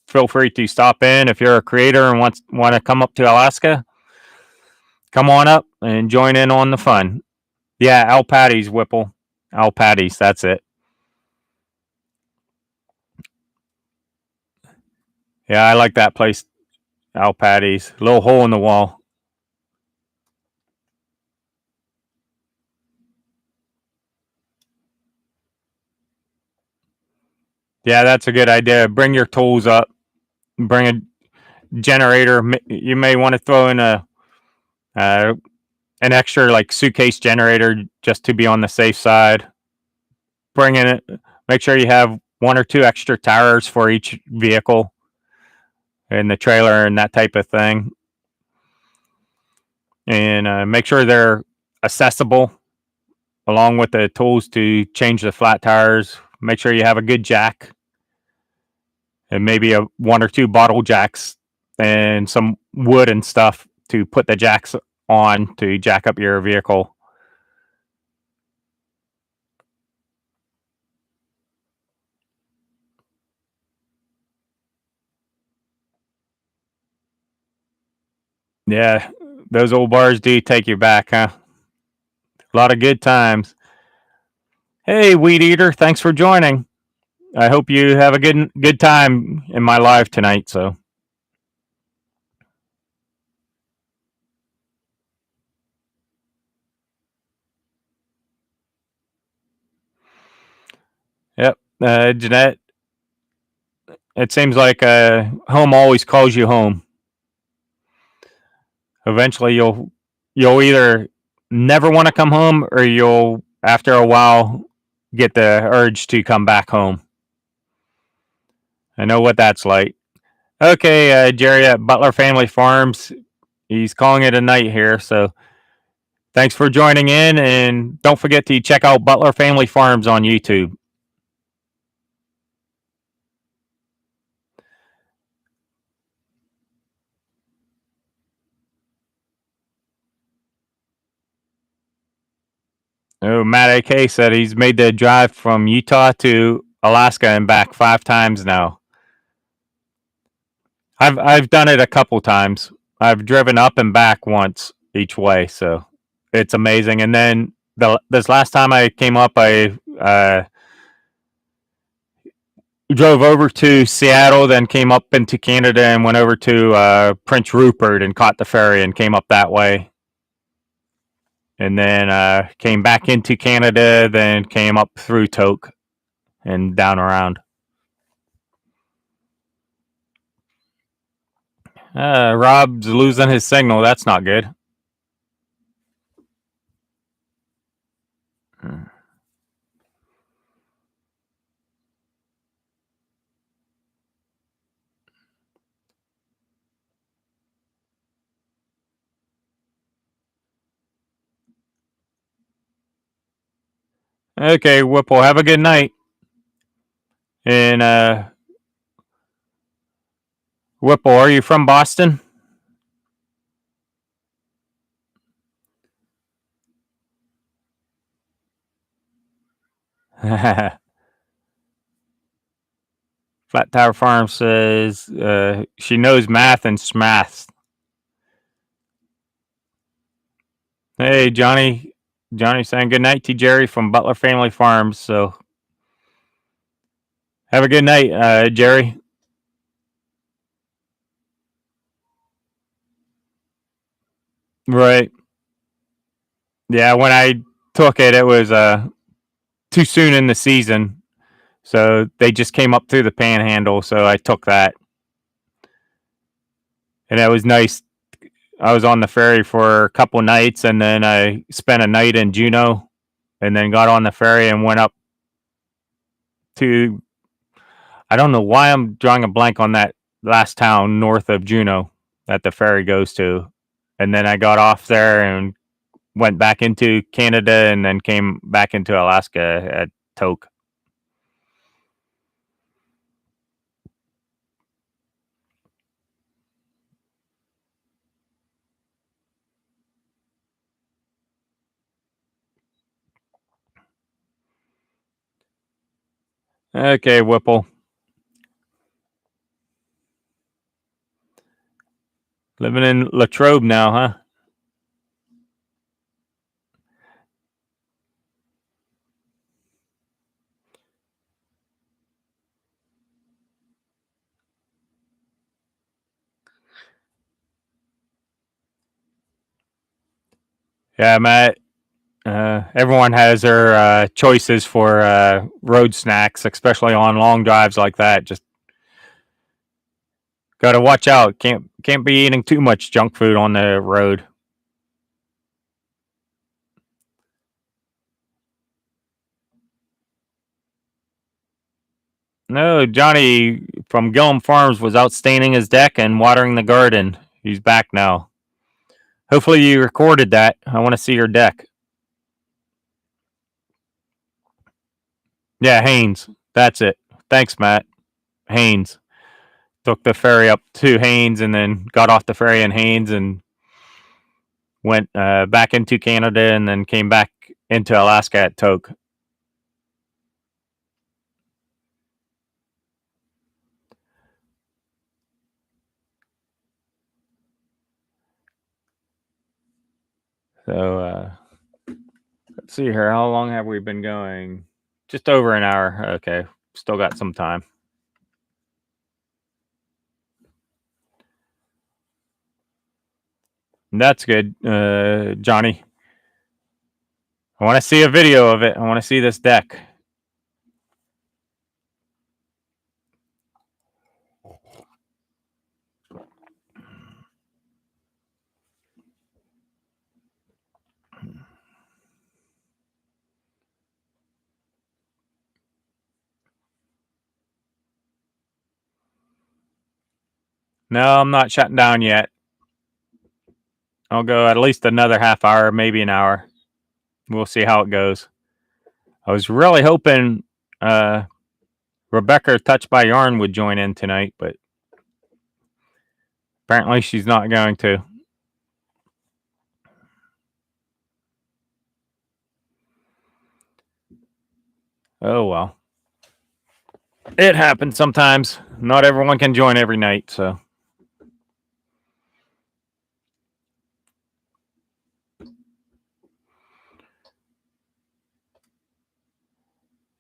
Feel free to stop in if you're a creator and want to come up to Alaska. Come on up and join in on the fun. Yeah, Al Patty's, Whipple. Al Patty's, that's it. Yeah, I like that place. Al Patty's. Little hole in the wall. Yeah, that's a good idea. Bring your tools up. Bring a generator. You may want to throw in an extra like suitcase generator just to be on the safe side. Bring in it. Make sure you have 1 or 2 extra tires for each vehicle in the trailer and that type of thing. And make sure they're accessible along with the tools to change the flat tires. Make sure you have a good jack and maybe 1 or 2 bottle jacks and some wood and stuff to put the jacks on to jack up your vehicle. Yeah, those old bars do take you back, huh? A lot of good times. Hey, Weed Eater, thanks for joining. I hope you have a good time in my live tonight. So, yep, Jeanette. It seems like home always calls you home. Eventually, you'll either never want to come home, or you'll after a while get the urge to come back home. I know what that's like. Okay, Jerry at Butler Family Farms. He's calling it a night here. So thanks for joining in. And don't forget to check out Butler Family Farms on YouTube. Oh, Matt AK said he's made the drive from Utah to Alaska and back 5 times now. I've done it a couple times. I've driven up and back once each way, so it's amazing. And then this last time I came up, drove over to Seattle, then came up into Canada and went over to Prince Rupert and caught the ferry and came up that way. And then came back into Canada, then came up through Toke and down around. Rob's losing his signal. That's not good. Okay, Whipple, have a good night. And Whipple, are you from Boston? Flat Tower Farm says she knows math and smaths. Hey, Johnny. Johnny saying good night to Jerry from Butler Family Farms. So have a good night, Jerry. Right. Yeah, when I took it, it was too soon in the season. So they just came up through the panhandle. So I took that. And it was nice. I was on the ferry for a couple nights and then I spent a night in Juneau and then got on the ferry and went up to, I don't know why I'm drawing a blank on that last town north of Juneau that the ferry goes to. And then I got off there and went back into Canada and then came back into Alaska at Toke. Okay, Whipple. Living in Latrobe now, huh? Yeah, Matt. Everyone has their choices for road snacks, especially on long drives like that. Just got to watch out. Can't be eating too much junk food on the road. No, Johnny from Gillum Farms was out staining his deck and watering the garden. He's back now. Hopefully you recorded that. I want to see your deck. Yeah, Haynes. That's it. Thanks, Matt. Haynes. Took the ferry up to Haynes and then got off the ferry in Haynes and went back into Canada and then came back into Alaska at Toke. So let's see here. How long have we been going? Just over an hour. Okay. Still got some time. That's good, Johnny. I want to see a video of it. I want to see this deck. No, I'm not shutting down yet. I'll go at least another half hour, maybe an hour. We'll see how it goes. I was really hoping Rebecca Touched by Yarn would join in tonight, but apparently she's not going to. Oh well. It happens sometimes. Not everyone can join every night, so.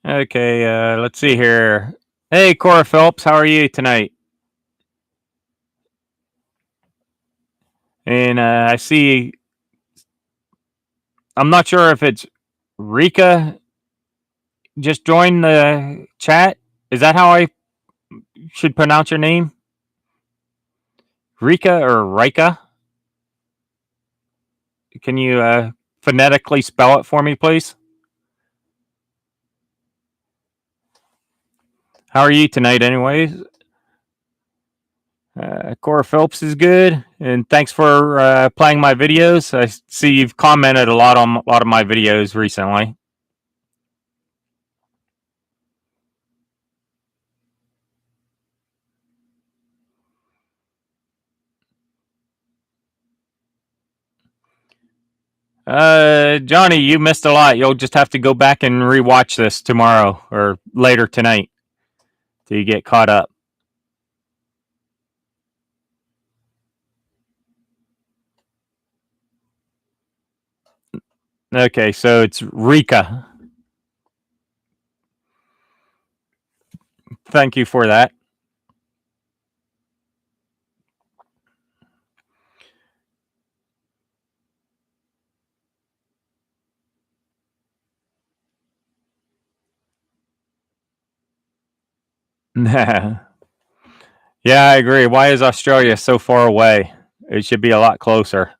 Okay, let's see here. Hey, Cora Phelps, how are you tonight? And I see, I'm not sure if it's Rika just joined the chat. Is that how I should pronounce your name? Rika or Rika? Can you phonetically spell it for me, please? How are you tonight, anyways? Cora Phelps is good, and thanks for playing my videos. I see you've commented a lot on a lot of my videos recently. Johnny, you missed a lot. You'll just have to go back and rewatch this tomorrow or later tonight till you get caught up. Okay, so it's Rika. Thank you for that. Yeah, I agree. Why is Australia so far away? It should be a lot closer.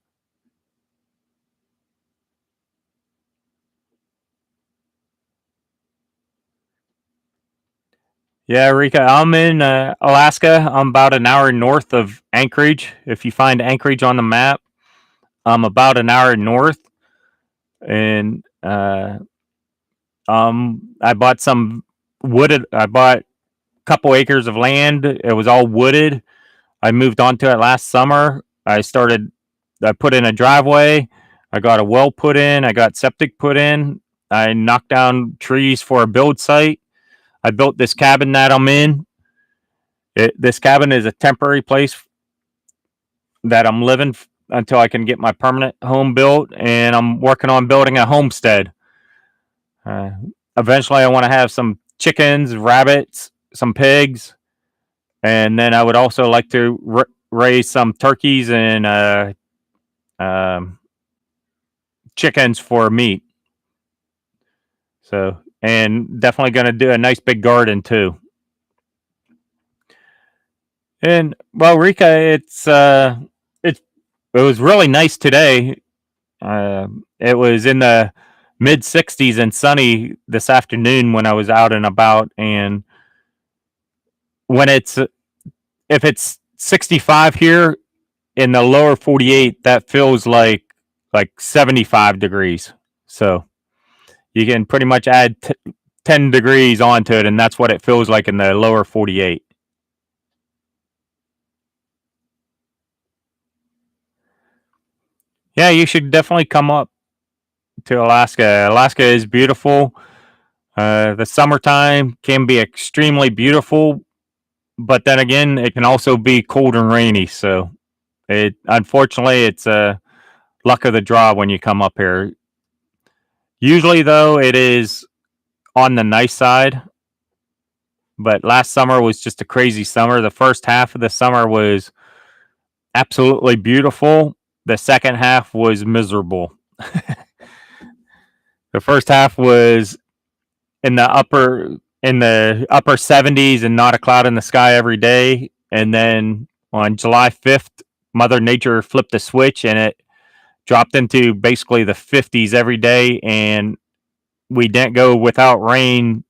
Yeah, Rika, I'm in Alaska. I'm about an hour north of Anchorage. If you find Anchorage on the map, I'm about an hour north. And I bought some wooded. I bought a couple acres of land. It was all wooded. I moved onto it last summer. I put in a driveway. I got a well put in. I got septic put in. I knocked down trees for a build site. I built this cabin that I'm in. This cabin is a temporary place that I'm living until I can get my permanent home built, and I'm working on building a homestead. Uh, Eventually, I want to have some chickens, rabbits, some pigs, and then I would also like to raise some turkeys and um, chickens for meat. So, and definitely going to do a nice big garden too. And well, Rika, it was really nice today. It was in the mid 60s and sunny this afternoon when I was out and about. And when if it's 65 here in the lower 48, that feels like 75 degrees. So you can pretty much add 10 degrees onto it, and that's what it feels like in the lower 48. Yeah, you should definitely come up to Alaska. Alaska is beautiful. The summertime can be extremely beautiful, but then again, it can also be cold and rainy. So it's a luck of the draw when you come up here. Usually, though, it is on the nice side. But last summer was just a crazy summer. The first half of the summer was absolutely beautiful. The second half was miserable. The first half was in the upper 70s and not a cloud in the sky every day. And then on July 5th, Mother Nature flipped a switch and it dropped into basically the 50s every day. And we didn't go without rain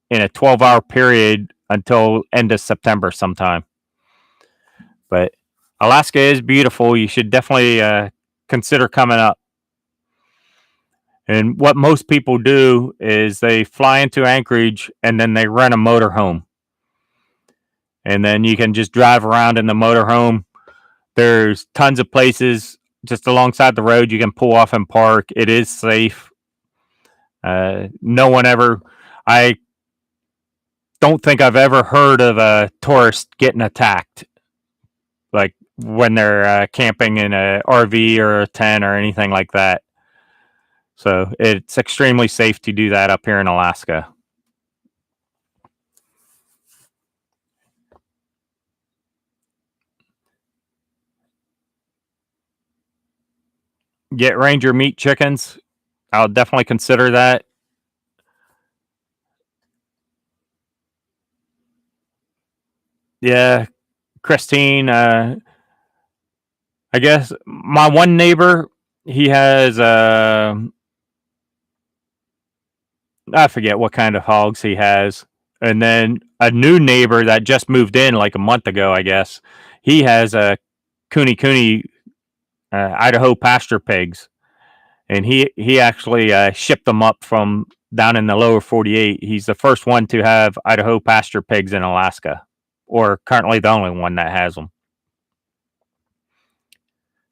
in a 12-hour period until end of September sometime. But Alaska is beautiful. You should definitely consider coming up. And what most people do is they fly into Anchorage and then they rent a motorhome. And then you can just drive around in the motorhome. There's tons of places just alongside the road you can pull off and park. It is safe. No one ever, I don't think I've ever heard of a tourist getting attacked, like when they're camping in a RV or a tent or anything like that. So it's extremely safe to do that up here in Alaska. get Ranger meat chickens. I'll definitely consider that. Yeah, Christine. I guess my one neighbor, he has I forget what kind of hogs he has, and then a new neighbor that just moved in like a month ago, I guess. He has a Cooney Idaho pasture pigs, and he actually shipped them up from down in the lower 48. He's the first one to have Idaho pasture pigs in Alaska, or currently the only one that has them.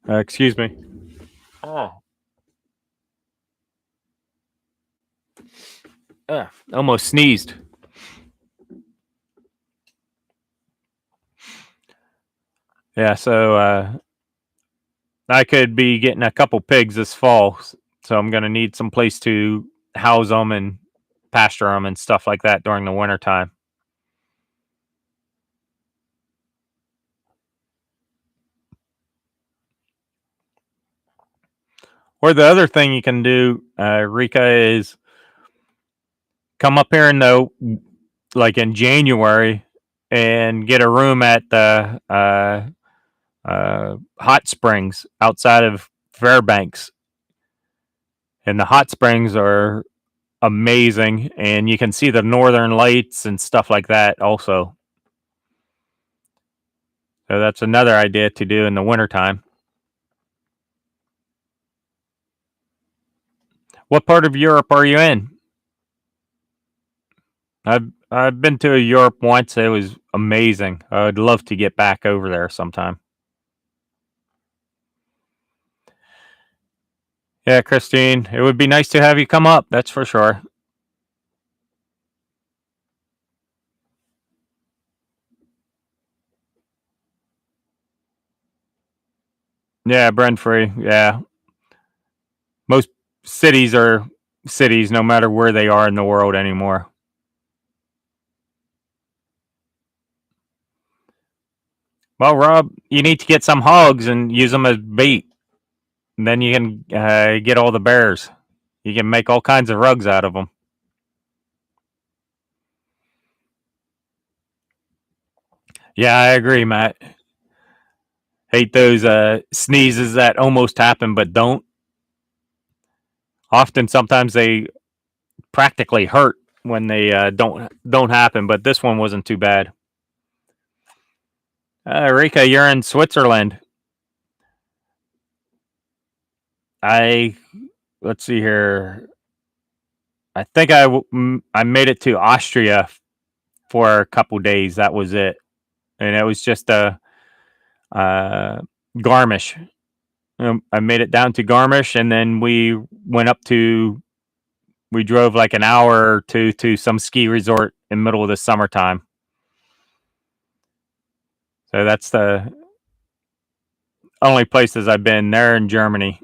Excuse me. Oh. Almost sneezed. Yeah, so I could be getting a couple pigs this fall, so I'm going to need some place to house them and pasture them and stuff like that during the winter time. Or the other thing you can do, Rika, is come up here in January and get a room at the hot springs outside of Fairbanks. And the hot springs are amazing, and you can see the northern lights and stuff like that also. So that's another idea to do in the wintertime. What part of Europe are you in? I've been to Europe once. It was amazing. I would love to get back over there sometime. Yeah, Christine, it would be nice to have you come up. That's for sure. Yeah, Brent Free. Yeah, most cities are cities, no matter where they are in the world anymore. Well, Rob, you need to get some hogs and use them as bait. And then you can get all the bears. You can make all kinds of rugs out of them. Yeah, I agree, Matt. Hate those sneezes that almost happen but don't. Often, sometimes they practically hurt when they don't happen. But this one wasn't too bad. Rika, you're in Switzerland. I let's see here. I think I made it to Austria for a couple days. That was it, and it was just Garmisch. I made it down to Garmisch, and then we drove like an hour or two to some ski resort in the middle of the summertime. So that's the only places I've been there in Germany.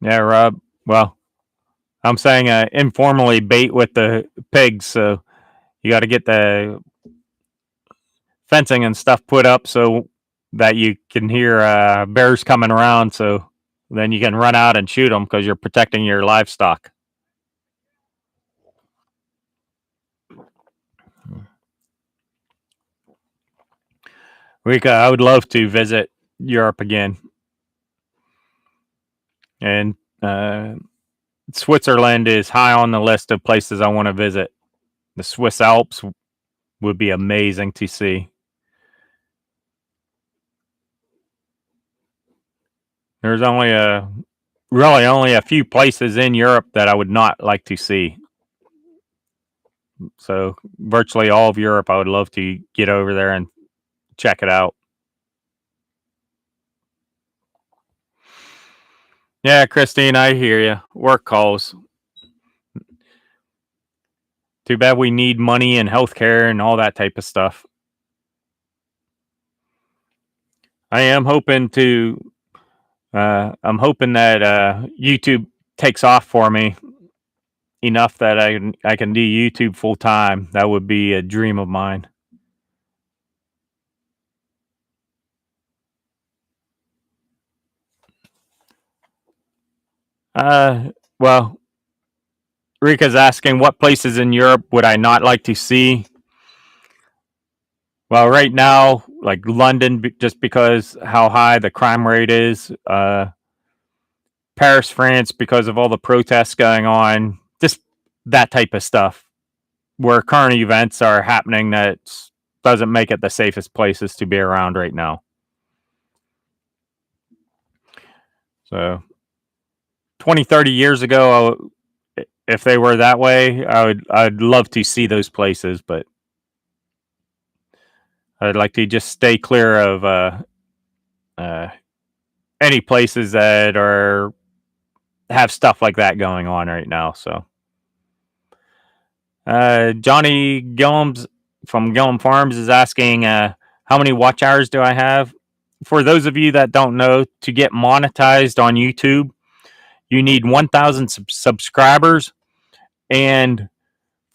Yeah, Rob. Well, I'm saying informally bait with the pigs, so you got to get the fencing and stuff put up so that you can hear bears coming around. So then you can run out and shoot them because you're protecting your livestock. Rika, I would love to visit Europe again, and Switzerland is high on the list of places I want to visit. The Swiss Alps would be amazing to see. There's really only a few places in Europe that I would not like to see. So virtually all of Europe, I would love to get over there and check it out. Yeah, Christine, I hear you. Work calls. Too bad we need money and healthcare and all that type of stuff. I am hoping to I'm hoping that YouTube takes off for me enough that I can do YouTube full time. That would be a dream of mine. Well, Rika's asking what places in Europe would I not like to see? Well, right now, like London, just because how high the crime rate is. Paris, France, because of all the protests going on. Just that type of stuff. Where current events are happening that doesn't make it the safest places to be around right now. So 20, 30 years ago, if they were that way, I'd love to see those places, but I'd like to just stay clear of any places that have stuff like that going on right now. So Johnny Gillums from Gillum Farms is asking how many watch hours do I have? For those of you that don't know, to get monetized on YouTube, you need 1,000 subscribers and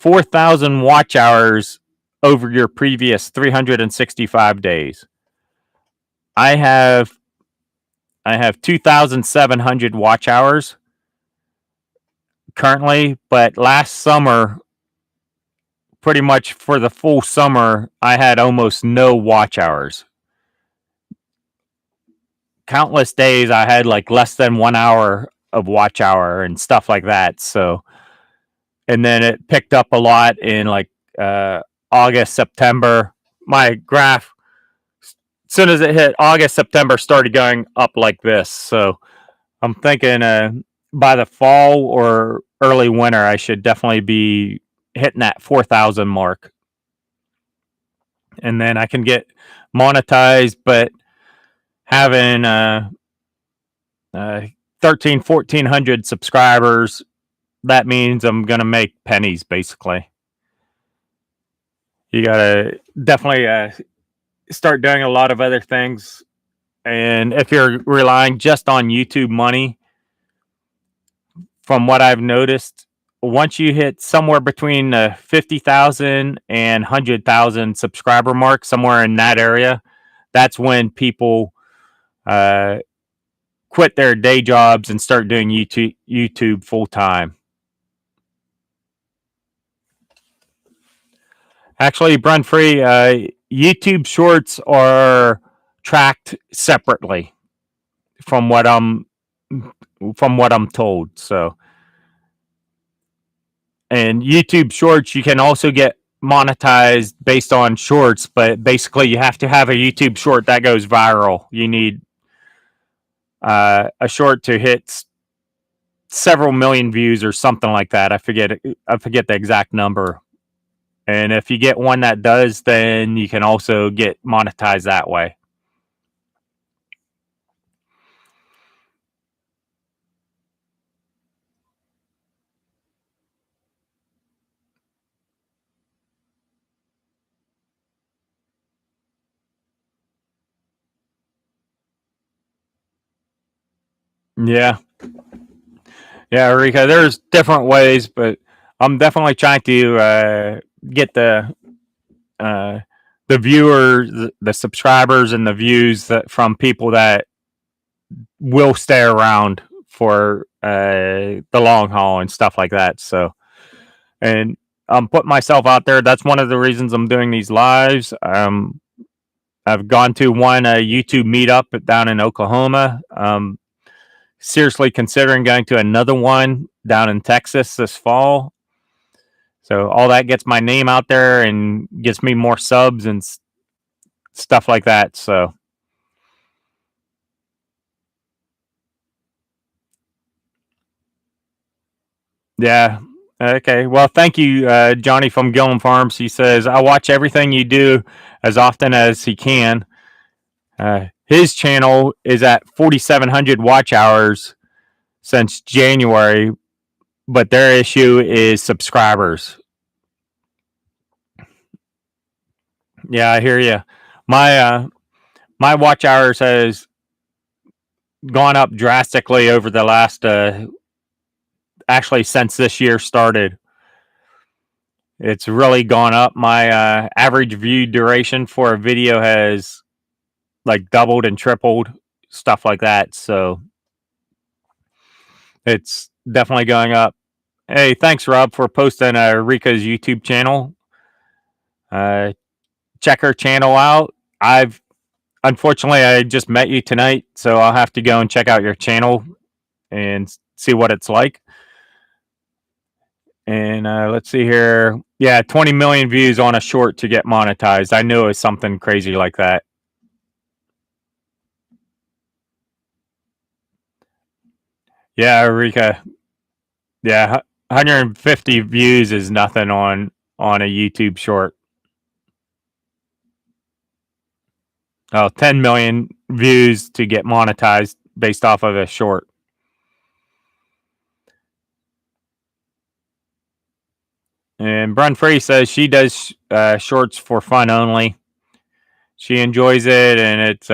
4,000 watch hours over your previous 365 days. I have 2,700 watch hours currently, but last summer, pretty much for the full summer, I had almost no watch hours. Countless days I had like less than 1 hour of watch hour and stuff like that. So, and then it picked up a lot in like August, September. My graph, as soon as it hit August, September, started going up like this. So I'm thinking by the fall or early winter, I should definitely be hitting that 4,000 mark. And then I can get monetized, but having 1,400 subscribers, that means I'm going to make pennies, basically. You got to definitely start doing a lot of other things. And if you're relying just on YouTube money, from what I've noticed, once you hit somewhere between 50,000 and 100,000 subscriber mark, somewhere in that area, that's when people quit their day jobs and start doing YouTube full time. Actually, Brun Free, YouTube Shorts are tracked separately from what I'm told. So, and YouTube Shorts, you can also get monetized based on shorts, but basically you have to have a YouTube short that goes viral. You need a short to hit several million views or something like that. I forget the exact number. And if you get one that does, then you can also get monetized that way. Yeah. Yeah, Rika, there's different ways, but I'm definitely trying to get uh, the viewers, the subscribers, and the views from people that will stay around for the long haul and stuff like that. So, and I'm putting myself out there. That's one of the reasons I'm doing these lives. I've gone to one YouTube meetup down in Oklahoma. Seriously considering going to another one down in Texas this fall. So all that gets my name out there and gets me more subs and stuff like that. So yeah. Okay. Well, thank you, Johnny from Gillum Farms. He says, I watch everything you do as often as he can. His channel is at 4,700 watch hours since January, but their issue is subscribers. Yeah, I hear you. My watch hours has gone up drastically over the last, actually since this year started. It's really gone up. My average view duration for a video has like doubled and tripled, stuff like that. So it's definitely going up. Hey, thanks, Rob, for posting Rika's YouTube channel. Check her channel out. Unfortunately, I just met you tonight, so I'll have to go and check out your channel and see what it's like. And let's see here. Yeah, 20 million views on a short to get monetized. I knew it was something crazy like that. Yeah, Rika. Yeah, 150 views is nothing on a YouTube short. Oh, 10 million views to get monetized based off of a short. And Brun Free says she does shorts for fun only. She enjoys it, and it's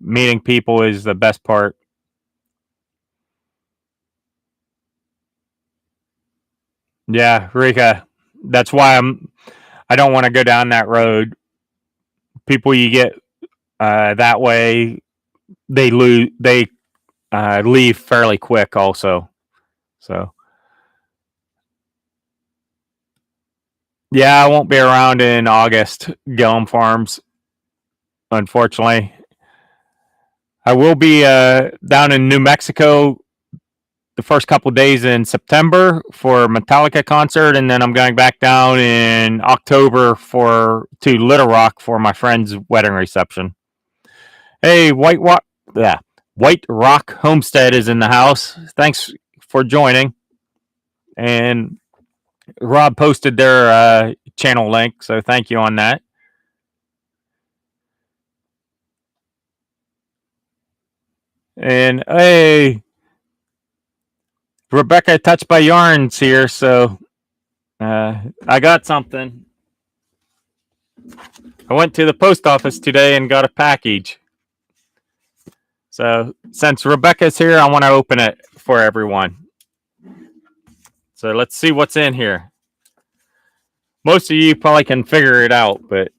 meeting people is the best part. Yeah, Rika. That's why I don't want to go down that road. People you get that way, they leave fairly quick also. So yeah, I won't be around in August, Gillum Farms, unfortunately. I will be down in New Mexico the first couple days in September for a Metallica concert, and then I'm going back down in October to Little Rock for my friend's wedding reception. Hey, White Rock Homestead is in the house. Thanks for joining. And Rob posted their channel link, so thank you on that. And hey, Rebecca Touched by Yarns here, so I got something. I went to the post office today and got a package. So since Rebecca's here, I want to open it for everyone. So let's see what's in here. Most of you probably can figure it out, but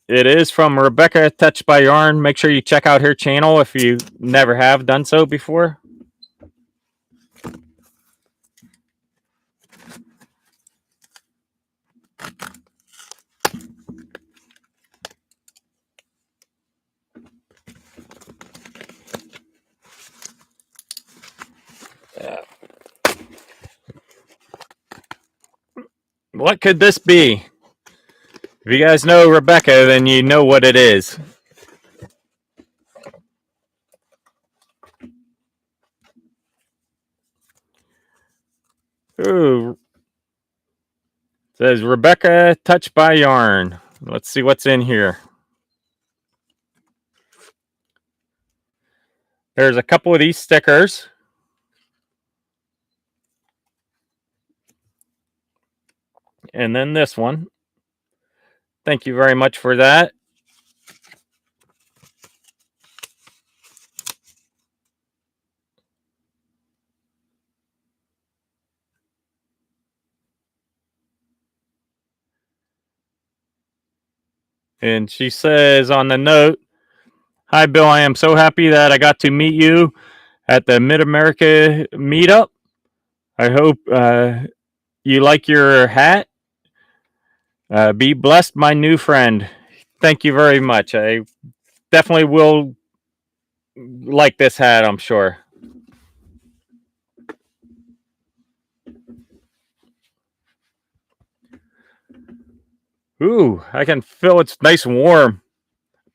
it is from Rebecca Touched by Yarn. Make sure you check out her channel if you never have done so before. What could this be? If you guys know Rebecca, then you know what it is. Ooh. It says Rebecca Touched by Yarn. Let's see what's in here. There's a couple of these stickers. And then this one. Thank you very much for that. And she says on the note, "Hi, Bill. I am so happy that I got to meet you at the Mid-America meetup. I hope you like your hat. Be blessed, my new friend." Thank you very much. I definitely will like this hat, I'm sure. Ooh, I can feel it's nice and warm.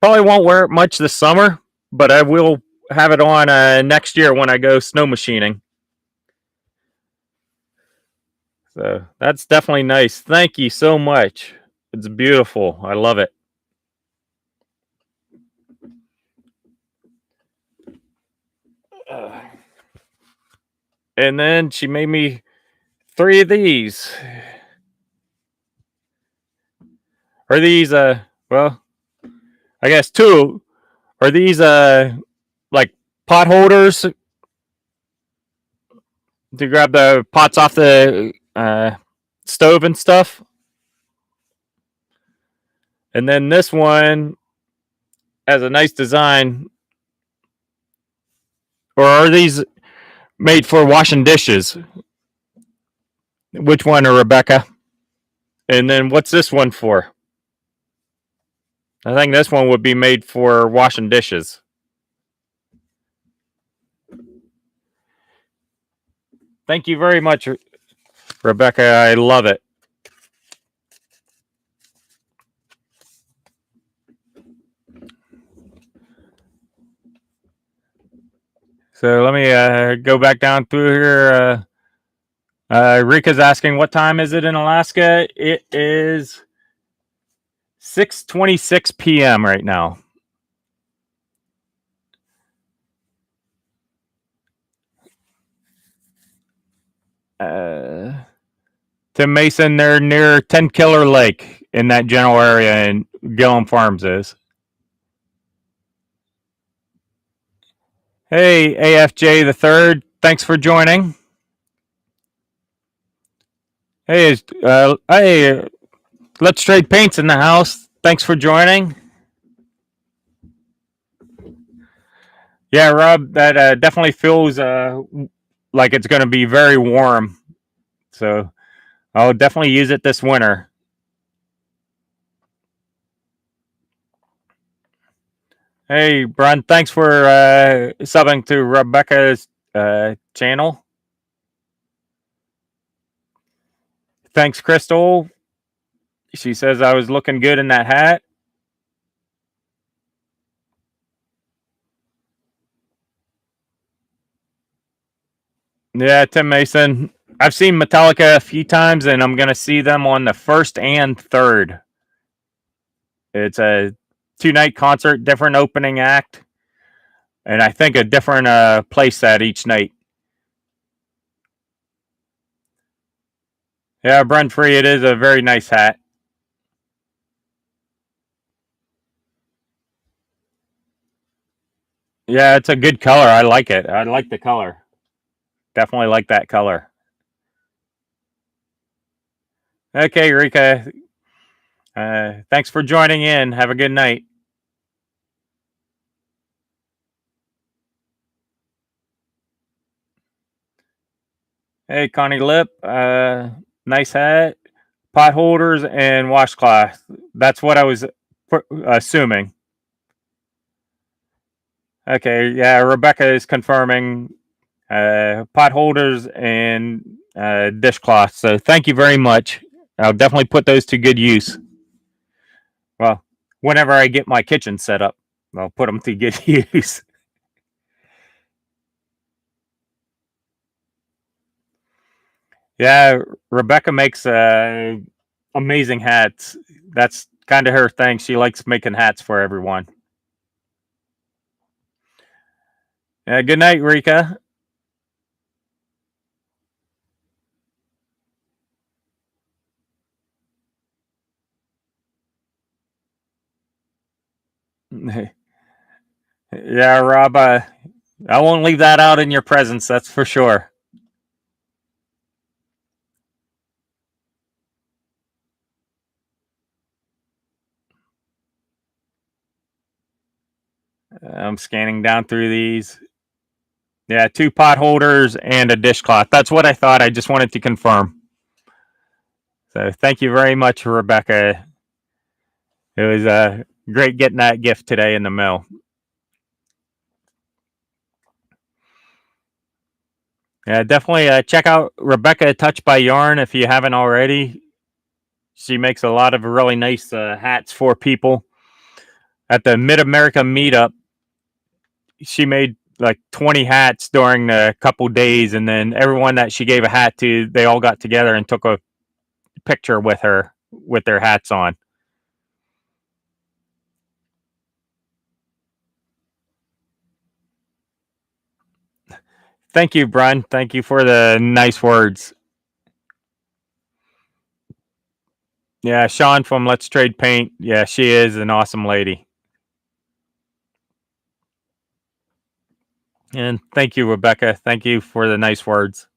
Probably won't wear it much this summer, but I will have it on next year when I go snow machining. So that's definitely nice. Thank you so much. It's beautiful. I love it. And then she made me 3 of these. Are these well, I guess 2 Are these like pot holders to grab the pots off the stove and stuff? And then this one has a nice design. Or are these made for washing dishes? Which one, Rebecca? And then what's this one for? I think this one would be made for washing dishes. Thank you very much, Rebecca. I love it. So let me go back down through here. Rika's asking, what time is it in Alaska? It is 6:26 p.m. right now. Tim Mason, they're near 10 Killer Lake in that general area, and Gillum Farms is. Hey, AFJ the third, thanks for joining. Hey, Let's Trade Paints in the house. Thanks for joining. Yeah, Rob, that definitely feels like it's going to be very warm. So I'll definitely use it this winter. Hey, Brun, thanks for subbing to Rebecca's channel. Thanks, Crystal. She says I was looking good in that hat. Yeah, Tim Mason. I've seen Metallica a few times, and I'm going to see them on the 1st and 3rd. It's a 2-night concert, different opening act, and I think a different play set each night. Yeah, Brent Free, it is a very nice hat. Yeah, it's a good color. I like it. I like the color. Definitely like that color. Okay, Rika. Thanks for joining in. Have a good night. Hey, Connie Lip. Nice hat. Pot holders and washcloth. That's what I was assuming. Okay, yeah, Rebecca is confirming pot holders and dishcloths. So thank you very much. I'll definitely put those to good use. Well, whenever I get my kitchen set up, I'll put them to good use. Yeah, Rebecca makes amazing hats. That's kind of her thing. She likes making hats for everyone. Good night, Rika. Yeah, Rob, I won't leave that out in your presence, that's for sure. I'm scanning down through these. Yeah, 2 pot holders and a dishcloth. That's what I thought. I just wanted to confirm. So thank you very much, Rebecca. It was great getting that gift today in the mail. Yeah, definitely check out Rebecca Touch by Yarn if you haven't already. She makes a lot of really nice hats for people. At the Mid America meetup, she made like 20 hats during the couple days, and then everyone that she gave a hat to, they all got together and took a picture with her with their hats on. Thank you, Brun. Thank you for the nice words. Yeah, Sean from Let's Trade Paint. Yeah, she is an awesome lady. And thank you, Rebecca. Thank you for the nice words.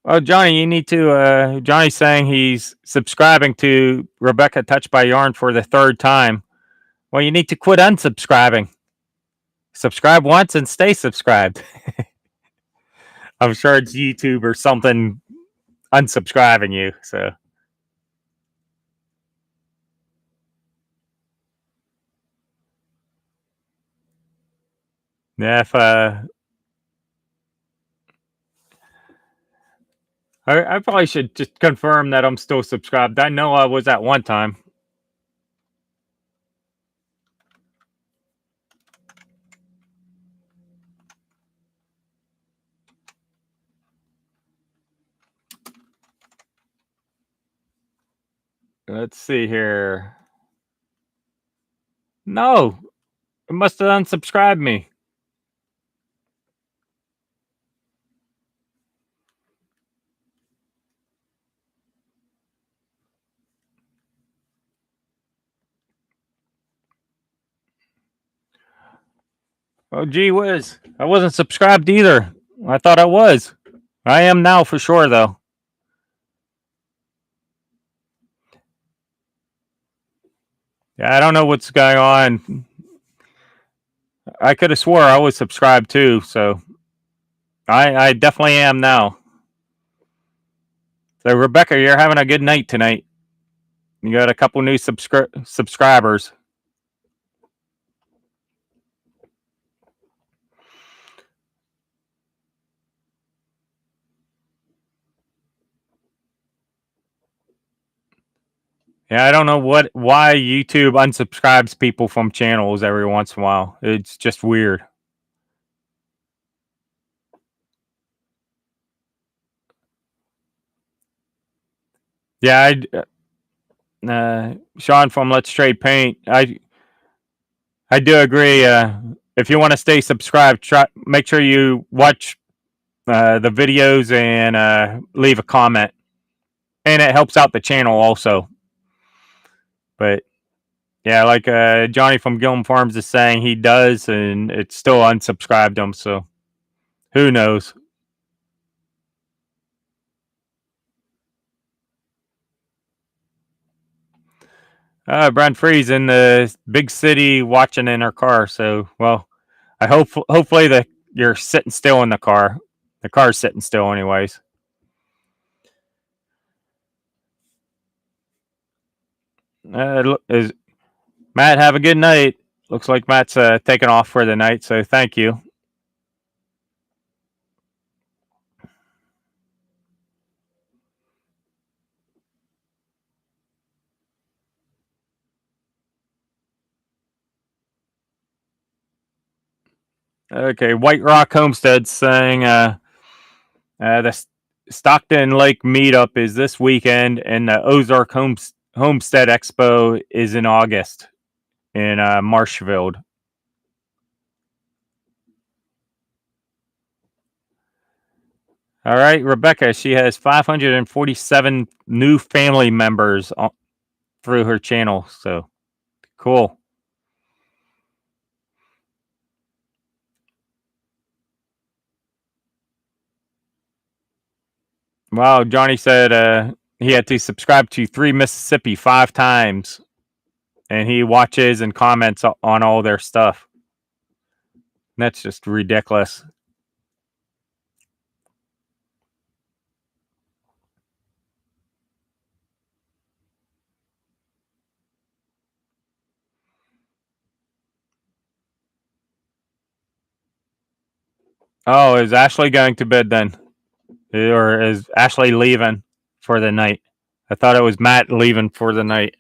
Oh, Johnny, you need to. Johnny's saying he's subscribing to Rebecca Touched by Yarn for the third time. Well, you need to quit unsubscribing. Subscribe once and stay subscribed. I'm sure it's YouTube or something unsubscribing you. So yeah, if I probably should just confirm that I'm still subscribed. I know I was at one time. Let's see here. No, it must have unsubscribed me. Oh, gee whiz. I wasn't subscribed either. I thought I was. I am now for sure, though. Yeah, I don't know what's going on. I could have swore I was subscribed too, so I definitely am now. So, Rebecca, you're having a good night tonight. You got a couple new subscribers. Yeah, I don't know why YouTube unsubscribes people from channels every once in a while. It's just weird. Yeah, Sean from Let's Trade Paint. I do agree. If you want to stay subscribed, make sure you watch the videos and leave a comment, and it helps out the channel also. But yeah, like Johnny from Gilm Farms is saying, he does, and it's still unsubscribed him. So who knows? Brent Free's in the big city watching in her car. So well, I hopefully you're sitting still in the car. The car's sitting still, anyways. Is Matt, have a good night. Looks like Matt's taking off for the night, so thank you. Okay, White Rock Homestead saying the Stockton Lake meetup is this weekend, and the Ozark Homestead Expo is in August in Marshfield. All right, Rebecca, she has 547 new family members through her channel. So cool. Wow, Johnny said he had to subscribe to 3 Mississippi 5 times, and he watches and comments on all their stuff. That's just ridiculous. Oh, is Ashley going to bed then? Or is Ashley leaving for the night? I thought it was Matt leaving for the night.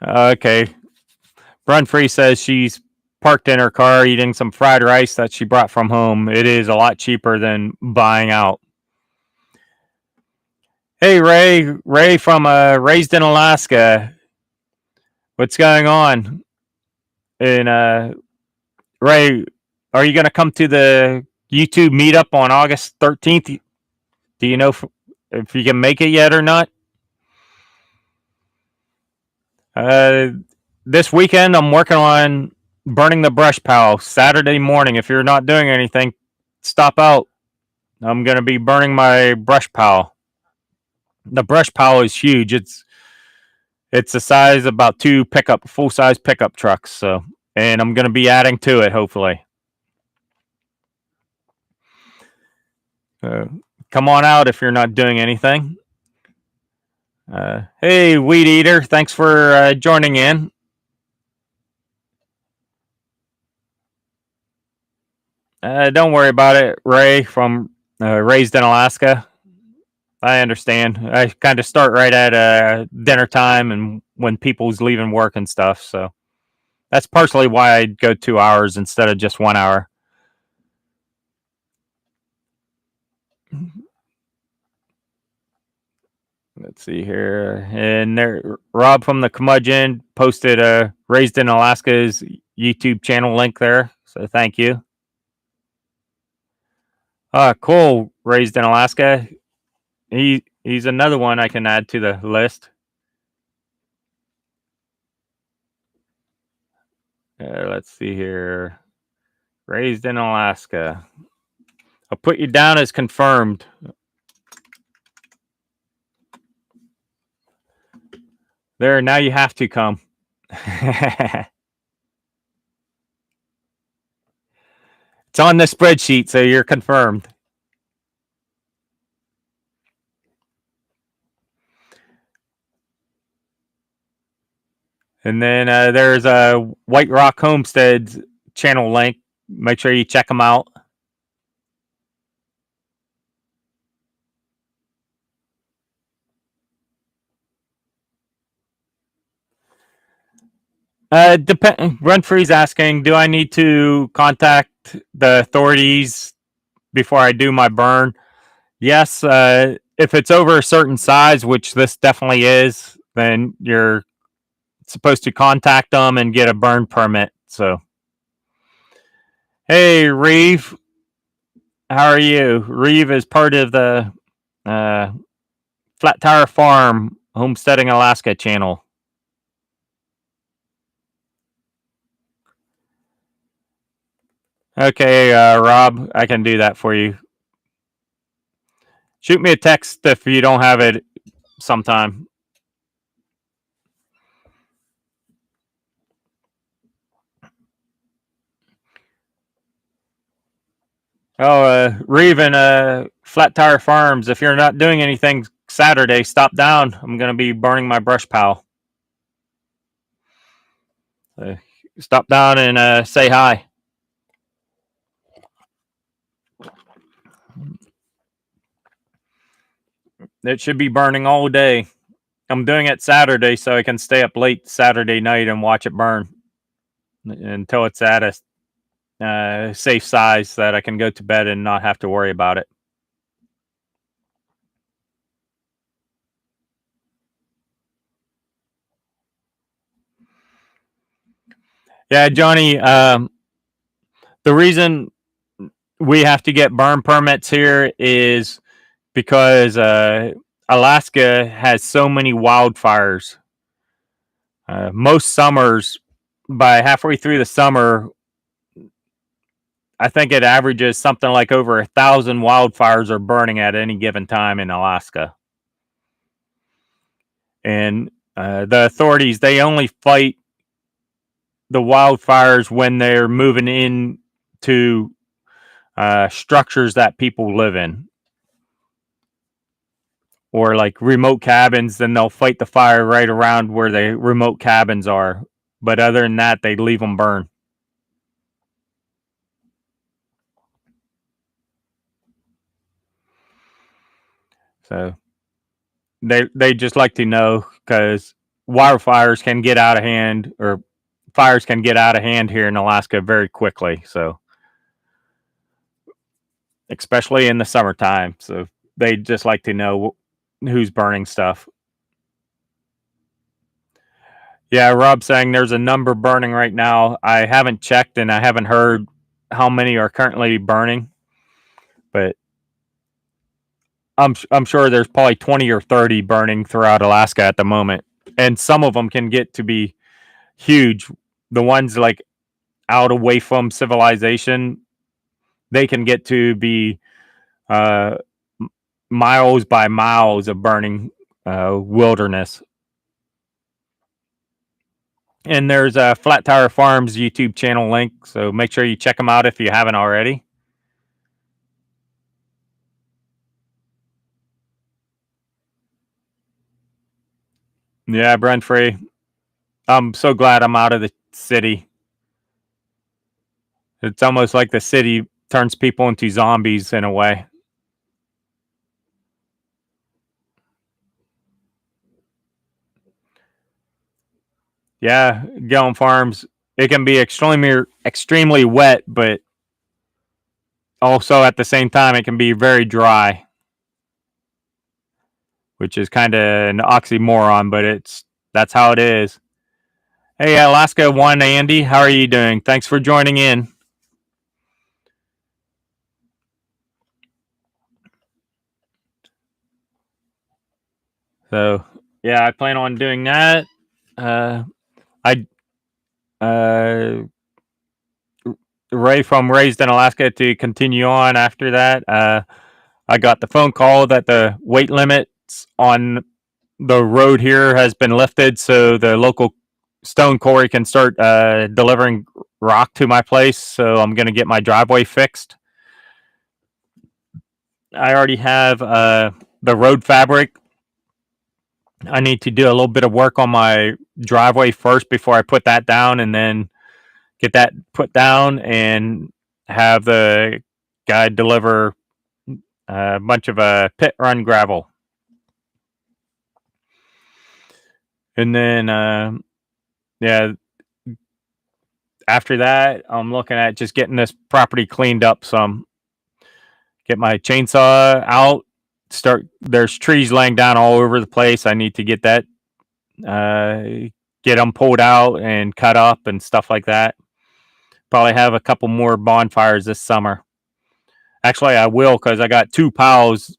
Okay. Brunfree says she's parked in her car eating some fried rice that she brought from home. It is a lot cheaper than buying out. Hey, Ray. Ray from Raised in Alaska. What's going on? And Ray, are you going to come to the YouTube meetup on August 13th? Do you know if you can make it yet or not? This weekend, I'm working on burning the brush pile. Saturday morning, if you're not doing anything, stop out. I'm going to be burning my brush pile. The brush pile is huge. It's the size of about two full size pickup trucks. So, and I'm going to be adding to it hopefully. Come on out if you're not doing anything. Hey, Weed Eater, thanks for joining in. Don't worry about it, Ray from Raised in Alaska. I understand. I kind of start right at dinner time and when people's leaving work and stuff. So that's partially why I go 2 hours instead of just 1 hour. Let's see here. And there, Rob from the Curmudgeon posted Raised in Alaska's YouTube channel link there. So thank you. Cool. Raised in Alaska. He's another one I can add to the list. Let's see here. Raised in Alaska. I'll put you down as confirmed. There, now you have to come. It's on the spreadsheet, so you're confirmed. And then there's a White Rock Homestead's channel link. Make sure you check them out. Runfree's asking, do I need to contact the authorities before I do my burn? Yes. If it's over a certain size, which this definitely is, then you're supposed to contact them and get a burn permit. So, hey, Reeve, how are you? Reeve is part of the Flat Tire Farm Homesteading Alaska channel. Okay, Rob, I can do that for you. Shoot me a text if you don't have it sometime. Oh, Reeve and Flat Tire Farms, if you're not doing anything Saturday, stop down. I'm going to be burning my brush pile. Stop down and say hi. It should be burning all day. I'm doing it Saturday so I can stay up late Saturday night and watch it burn until it's at a safe size that I can go to bed and not have to worry about it. Yeah, Johnny, the reason we have to get burn permits here is because Alaska has so many wildfires. Most summers, by halfway through the summer, I think it averages something like over 1,000 wildfires are burning at any given time in Alaska. And the authorities, they only fight the wildfires when they're moving in to structures that people live in. Or like remote cabins, then they'll fight the fire right around where the remote cabins are. But other than that, they leave them burn. So they just like to know because wildfires can get out of hand, or fires can get out of hand here in Alaska very quickly. So especially in the summertime. So they just like to know who's burning stuff. Yeah, Rob saying there's a number burning right now. I haven't checked and I haven't heard how many are currently burning, but I'm sure there's probably 20 or 30 burning throughout Alaska at the moment, and some of them can get to be huge. The ones like out away from civilization, they can get to be uh, miles by miles of burning wilderness. And there's a Flat Tire Farms YouTube channel link, so make sure you check them out if you haven't already. Yeah, Brent Free. I'm so glad I'm out of the city. It's almost like the city turns people into zombies in a way. Yeah, Gillum Farms. It can be extremely wet, but also at the same time it can be very dry, which is kind of an oxymoron, but that's how it is. Hey, Alaska One Andy, how are you doing? Thanks for joining in. So yeah, I plan on doing that. I Ray from Raised in Alaska to continue on after that. I got the phone call that the weight limits on the road here has been lifted, so the local stone quarry can start delivering rock to my place. So I'm going to get my driveway fixed. I already have the road fabric. I need to do a little bit of work on my driveway first before I put that down, and then get that put down and have the guy deliver a bunch of pit run gravel. And then, yeah, after that, I'm looking at just getting this property cleaned up some. Get my chainsaw out. There's trees laying down all over the place. I need to get that, get them pulled out and cut up and stuff like that. Probably have a couple more bonfires this summer. Actually, I will, because I got two piles.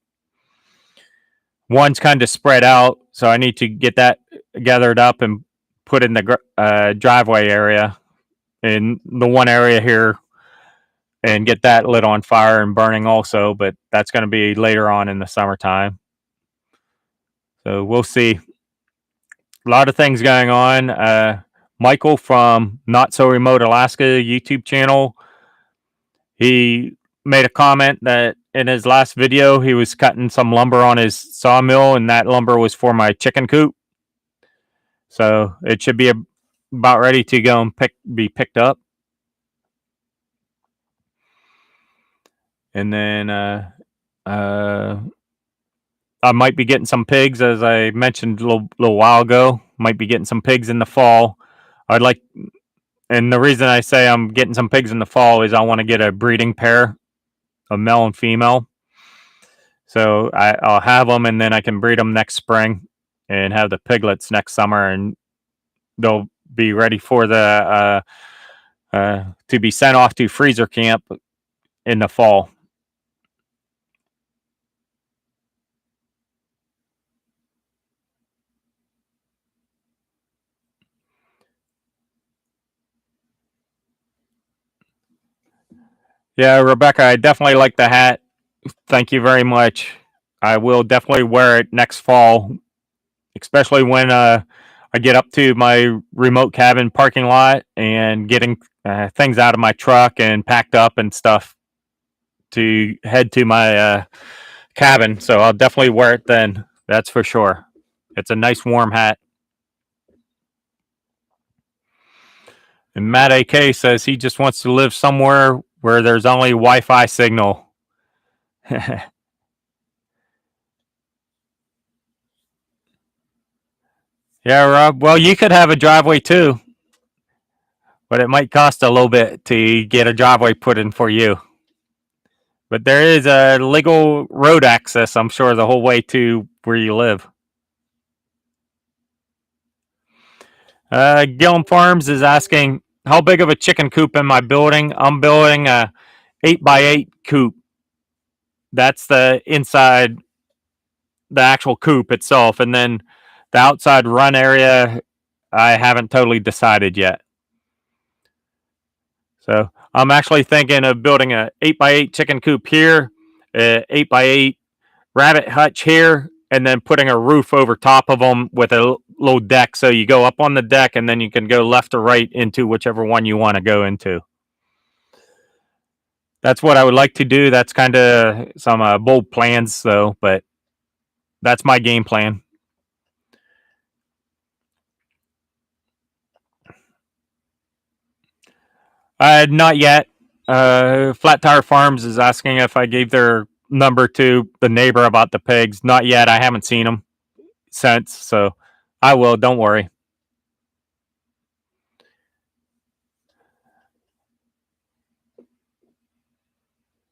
One's kind of spread out, so I need to get that gathered up and put in the driveway area in the one area here, and get that lit on fire and burning also, but that's going to be later on in the summertime. So we'll see. A lot of things going on. Michael from Not So Remote Alaska YouTube channel, he made a comment that in his last video he was cutting some lumber on his sawmill, and that lumber was for my chicken coop. So it should be about ready to go and be picked up. And then I might be getting some pigs, as I mentioned a little while ago. Might be getting some pigs in the fall. And the reason I say I'm getting some pigs in the fall is I want to get a breeding pair, a male and female. So I'll have them, and then I can breed them next spring and have the piglets next summer, and they'll be ready for the to be sent off to freezer camp in the fall. Yeah, Rebecca, I definitely like the hat. Thank you very much. I will definitely wear it next fall, especially when I get up to my remote cabin parking lot and getting things out of my truck and packed up and stuff to head to my cabin. So I'll definitely wear it then. That's for sure. It's a nice warm hat. And Matt AK says he just wants to live somewhere where there's only Wi-Fi signal. Yeah, Rob. Well, you could have a driveway too, but it might cost a little bit to get a driveway put in for you. But there is a legal road access, I'm sure, the whole way to where you live. Gillum Farms is asking, how big of a chicken coop am I building? I'm building a 8x8 coop. That's the inside, the actual coop itself. And then the outside run area, I haven't totally decided yet. So I'm actually thinking of building a 8x8 chicken coop here, a 8x8 rabbit hutch here, and then putting a roof over top of them with a little deck. So you go up on the deck and then you can go left or right into whichever one you want to go into. That's what I would like to do. That's kind of some bold plans, though, but that's my game plan. Not yet. Flat Tire Farms is asking if I gave their number to the neighbor about the pigs. Not yet. I haven't seen them since, so I will. Don't worry.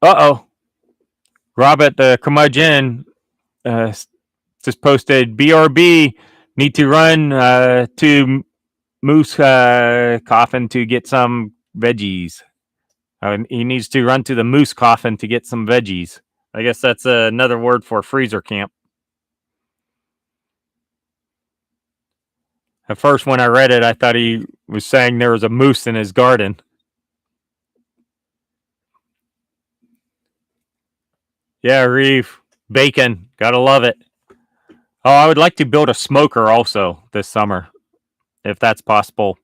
Uh-oh. Robert the curmudgeon just posted, BRB, need to run to Moose Coffin to get some veggies. He needs to run to the Moose Coffin to get some veggies. I guess that's another word for freezer camp. At first, when I read it, I thought he was saying there was a moose in his garden. Yeah, Reeve. Bacon. Gotta love it. Oh, I would like to build a smoker also this summer, if that's possible.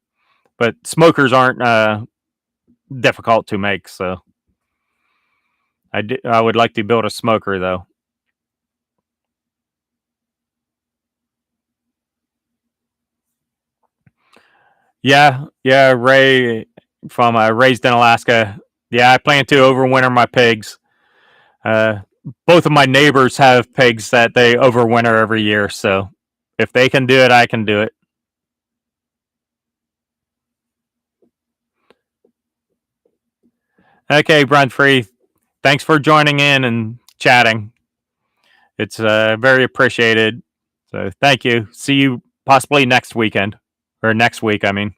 But smokers aren't difficult to make, so I would like to build a smoker, though. Yeah, Ray from Raised in Alaska. Yeah, I plan to overwinter my pigs. Both of my neighbors have pigs that they overwinter every year, so if they can do it, I can do it. Okay, Brent Free, thanks for joining in and chatting. It's very appreciated. So thank you. See you possibly next weekend, or next week, I mean.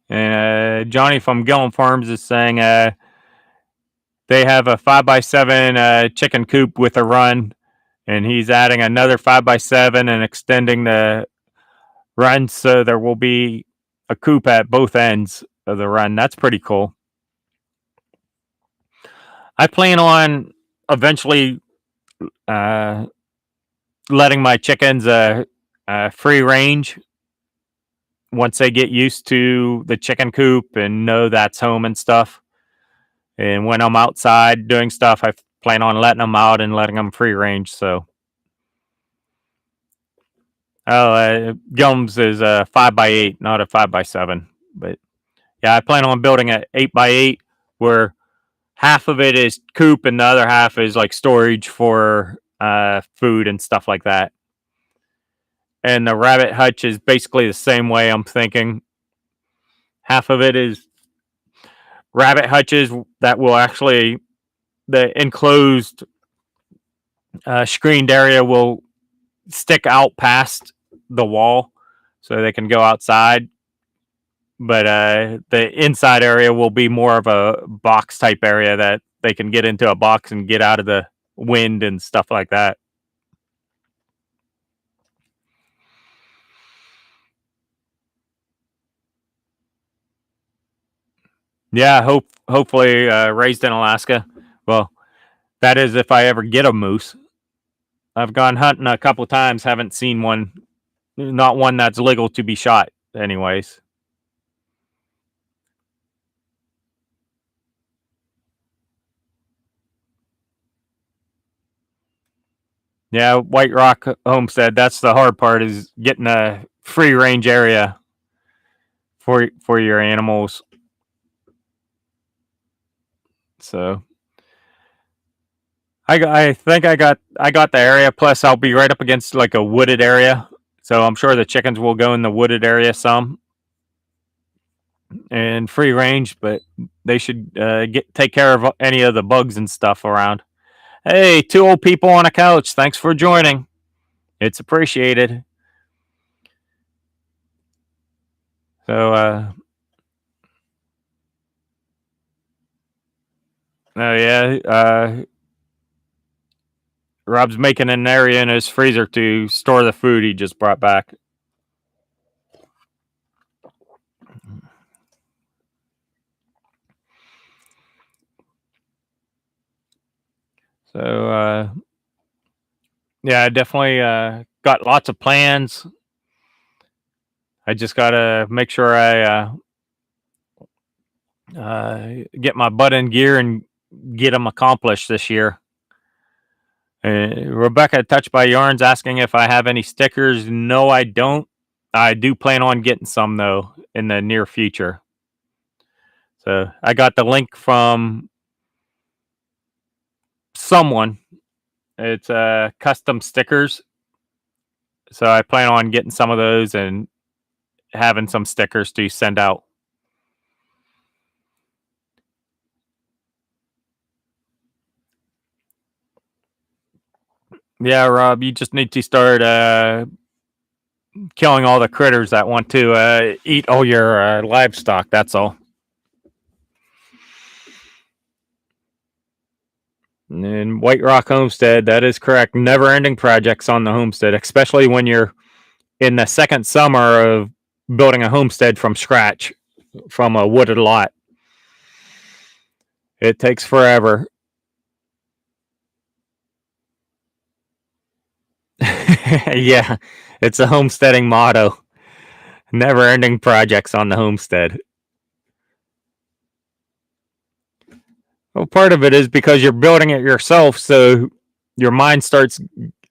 And Johnny from Gillum Farms is saying they have a 5x7 chicken coop with a run, and he's adding another 5x7 and extending the run, so there will be a coop at both ends of the run. That's pretty cool. I plan on eventually letting my chickens free range once they get used to the chicken coop and know that's home and stuff. And when I'm outside doing stuff, I plan on letting them out and letting them free range. So, Gums is a 5x8, not a 5x7. But yeah, I plan on building an 8x8 where half of it is coop and the other half is like storage for food and stuff like that. And the rabbit hutch is basically the same way. I'm thinking half of it is rabbit hutches that will actually, the enclosed screened area will stick out past the wall so they can go outside. But the inside area will be more of a box type area that they can get into a box and get out of the wind and stuff like that. Yeah, hopefully raised in Alaska. Well, that is if I ever get a moose. I've gone hunting a couple times, haven't seen one, not one that's legal to be shot, anyways. Yeah, White Rock Homestead. That's the hard part, is getting a free range area for your animals. So I think I got the area. Plus, I'll be right up against like a wooded area, so I'm sure the chickens will go in the wooded area some. and free range, but they should take care of any of the bugs and stuff around. Hey, two old people on a couch. Thanks for joining. It's appreciated. So, oh yeah, Rob's making an area in his freezer to store the food he just brought back. So, yeah, I definitely got lots of plans. I just gotta make sure I get my butt in gear and get them accomplished this year. Rebecca Touched by Yarns asking if I have any stickers. No, I don't. I do plan on getting some though in the near future. So I got the link from someone. It's custom stickers. So I plan on getting some of those and having some stickers to send out. Yeah, Rob, you just need to start killing all the critters that want to eat all your livestock. That's all. And White Rock Homestead, that is correct. Never ending projects on the homestead, especially when you're in the second summer of building a homestead from scratch from a wooded lot. It takes forever. Yeah, it's a homesteading motto. Never ending projects on the homestead. Well, part of it is because you're building it yourself, so your mind starts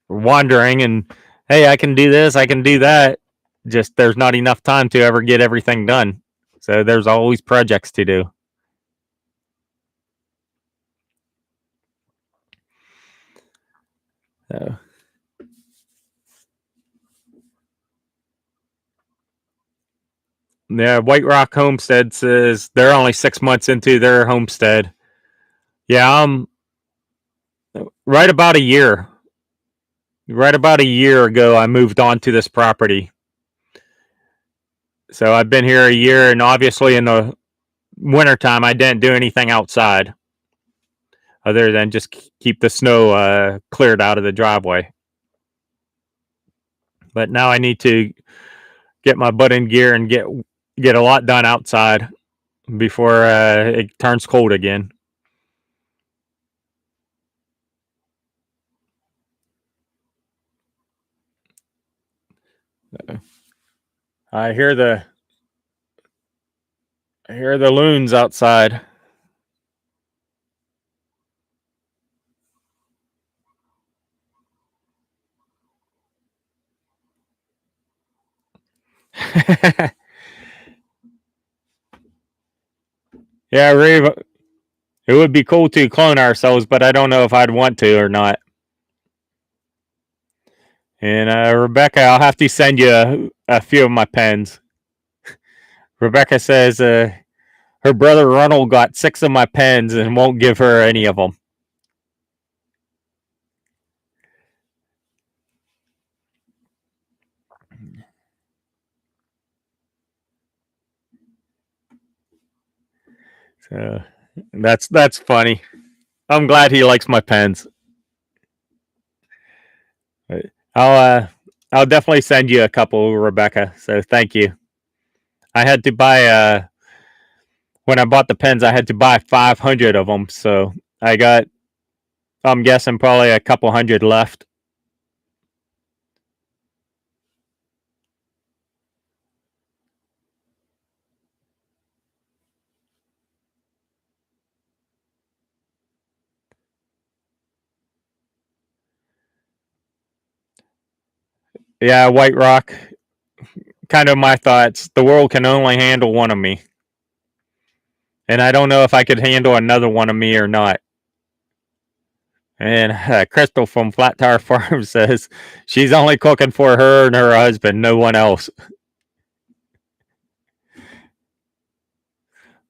wandering and, hey, I can do this, I can do that. Just there's not enough time to ever get everything done. So there's always projects to do. So. Yeah, White Rock Homestead says they're only 6 months into their homestead. Yeah, right about a year. Right about a year ago, I moved on to this property. So I've been here a year, and obviously in the wintertime, I didn't do anything outside other than just keep the snow cleared out of the driveway. But now I need to get my butt in gear and get a lot done outside before it turns cold again. I hear the loons outside. Yeah, Reeve, it would be cool to clone ourselves, but I don't know if I'd want to or not. And Rebecca, I'll have to send you a few of my pens. Rebecca says her brother Ronald got 6 of my pens and won't give her any of them. So that's funny. I'm glad he likes my pens. I'll definitely send you a couple, Rebecca. So thank you. I had to buy when I bought the pens, I had to buy 500 of them. So I'm guessing probably a couple hundred left. Yeah, White Rock. Kind of my thoughts. The world can only handle one of me. And I don't know if I could handle another one of me or not. And Crystal from Flat Tire Farm says she's only cooking for her and her husband, no one else.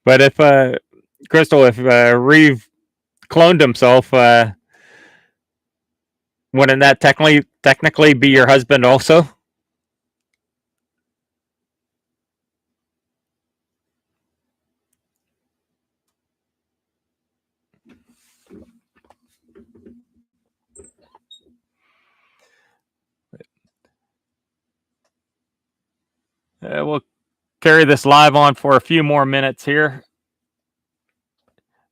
But if Crystal, if Reeve cloned himself, wouldn't that technically be your husband also? We'll carry this live on for a few more minutes here.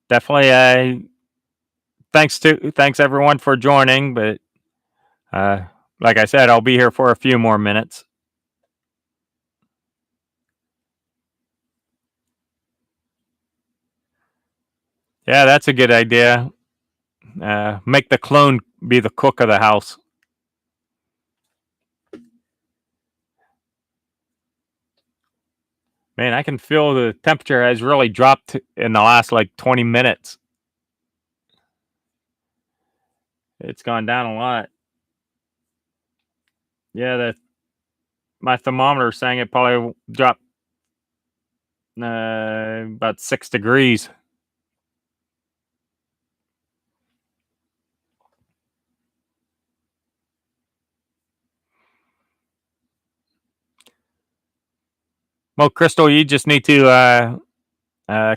Definitely, thanks everyone for joining. But like I said, I'll be here for a few more minutes. Yeah, that's a good idea. Make the clone be the cook of the house. Man, I can feel the temperature has really dropped in the last like 20 minutes. It's gone down a lot. Yeah, my thermometer is saying it probably dropped about 6 degrees. Well, Crystal, you just need to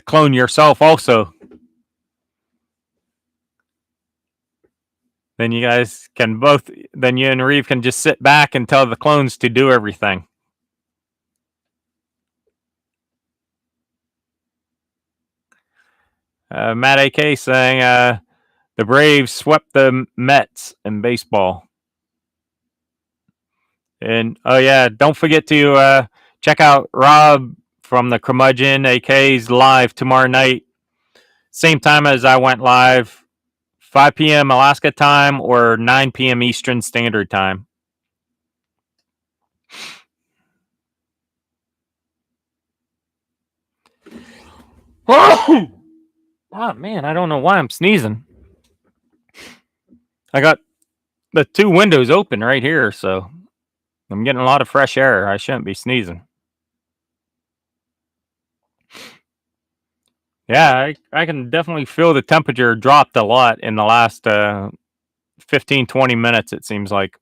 clone yourself also. Then you guys can both. Then you and Reeve can just sit back and tell the clones to do everything. Matt AK saying the Braves swept the Mets in baseball. And oh yeah, don't forget to check out Rob from the Curmudgeon AK's live tomorrow night, same time as I went live, 5 p.m. Alaska time or 9 p.m. Eastern Standard Time. Oh man, I don't know why I'm sneezing. I got the 2 windows open right here, so I'm getting a lot of fresh air. I shouldn't be sneezing. Yeah, I can definitely feel the temperature dropped a lot in the last 15, 20 minutes, it seems like.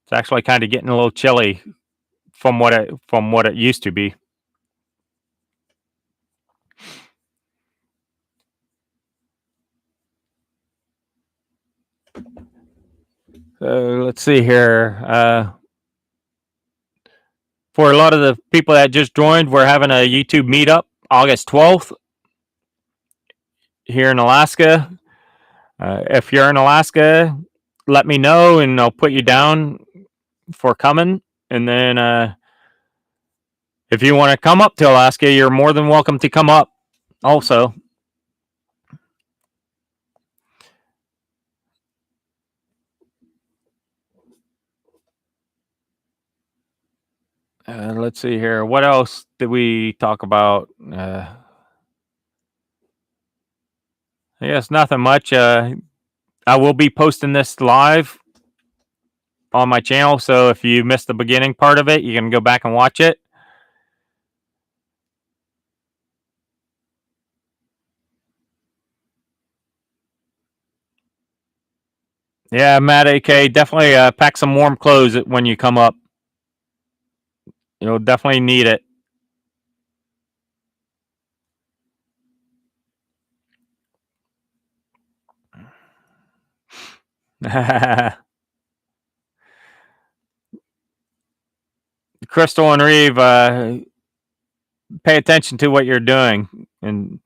It's actually kind of getting a little chilly from what it used to be. Let's see here. For a lot of the people that just joined, we're having a YouTube meetup August 12th here in Alaska. If you're in Alaska, let me know and I'll put you down for coming. And then if you want to come up to Alaska, you're more than welcome to come up also. Let's see here. What else did we talk about? I guess nothing much. I will be posting this live on my channel, so if you missed the beginning part of it, you can go back and watch it. Yeah, Matt AK, definitely pack some warm clothes when you come up. You'll definitely need it. Crystal and Reeve, pay attention to what you're doing and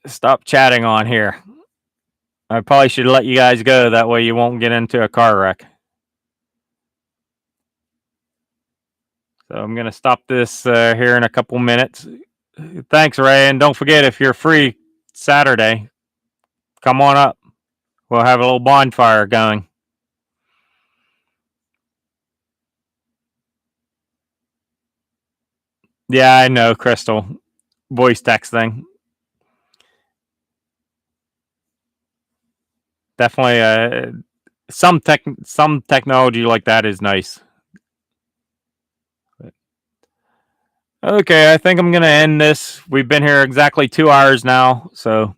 stop chatting on here. I probably should let you guys go. That way you won't get into a car wreck. So I'm going to stop this here in a couple minutes. Thanks, Ray. And don't forget, if you're free Saturday, come on up. We'll have a little bonfire going. Yeah, I know, Crystal. Voice texting. Definitely some technology like that is nice. Okay, I think I'm going to end this. We've been here exactly 2 hours now, so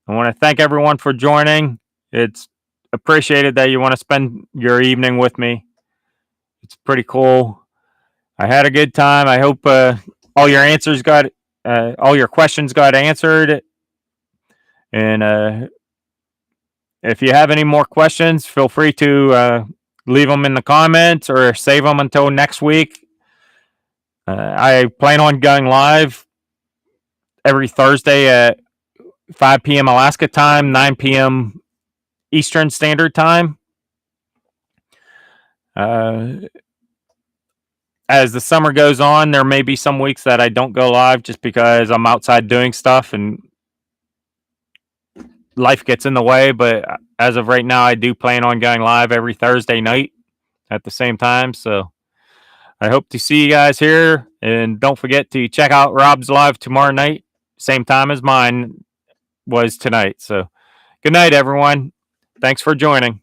I want to thank everyone for joining. It's appreciated that you want to spend your evening with me. It's pretty cool. I had a good time. I hope all your all your questions got answered. And if you have any more questions, feel free to leave them in the comments or save them until next week. I plan on going live every Thursday at 5 p.m. Alaska time, 9 p.m. Eastern Standard Time. As the summer goes on, there may be some weeks that I don't go live just because I'm outside doing stuff and life gets in the way. But as of right now, I do plan on going live every Thursday night at the same time. So I hope to see you guys here. And don't forget to check out Rob's live tomorrow night, same time as mine was tonight. So good night, everyone. Thanks for joining.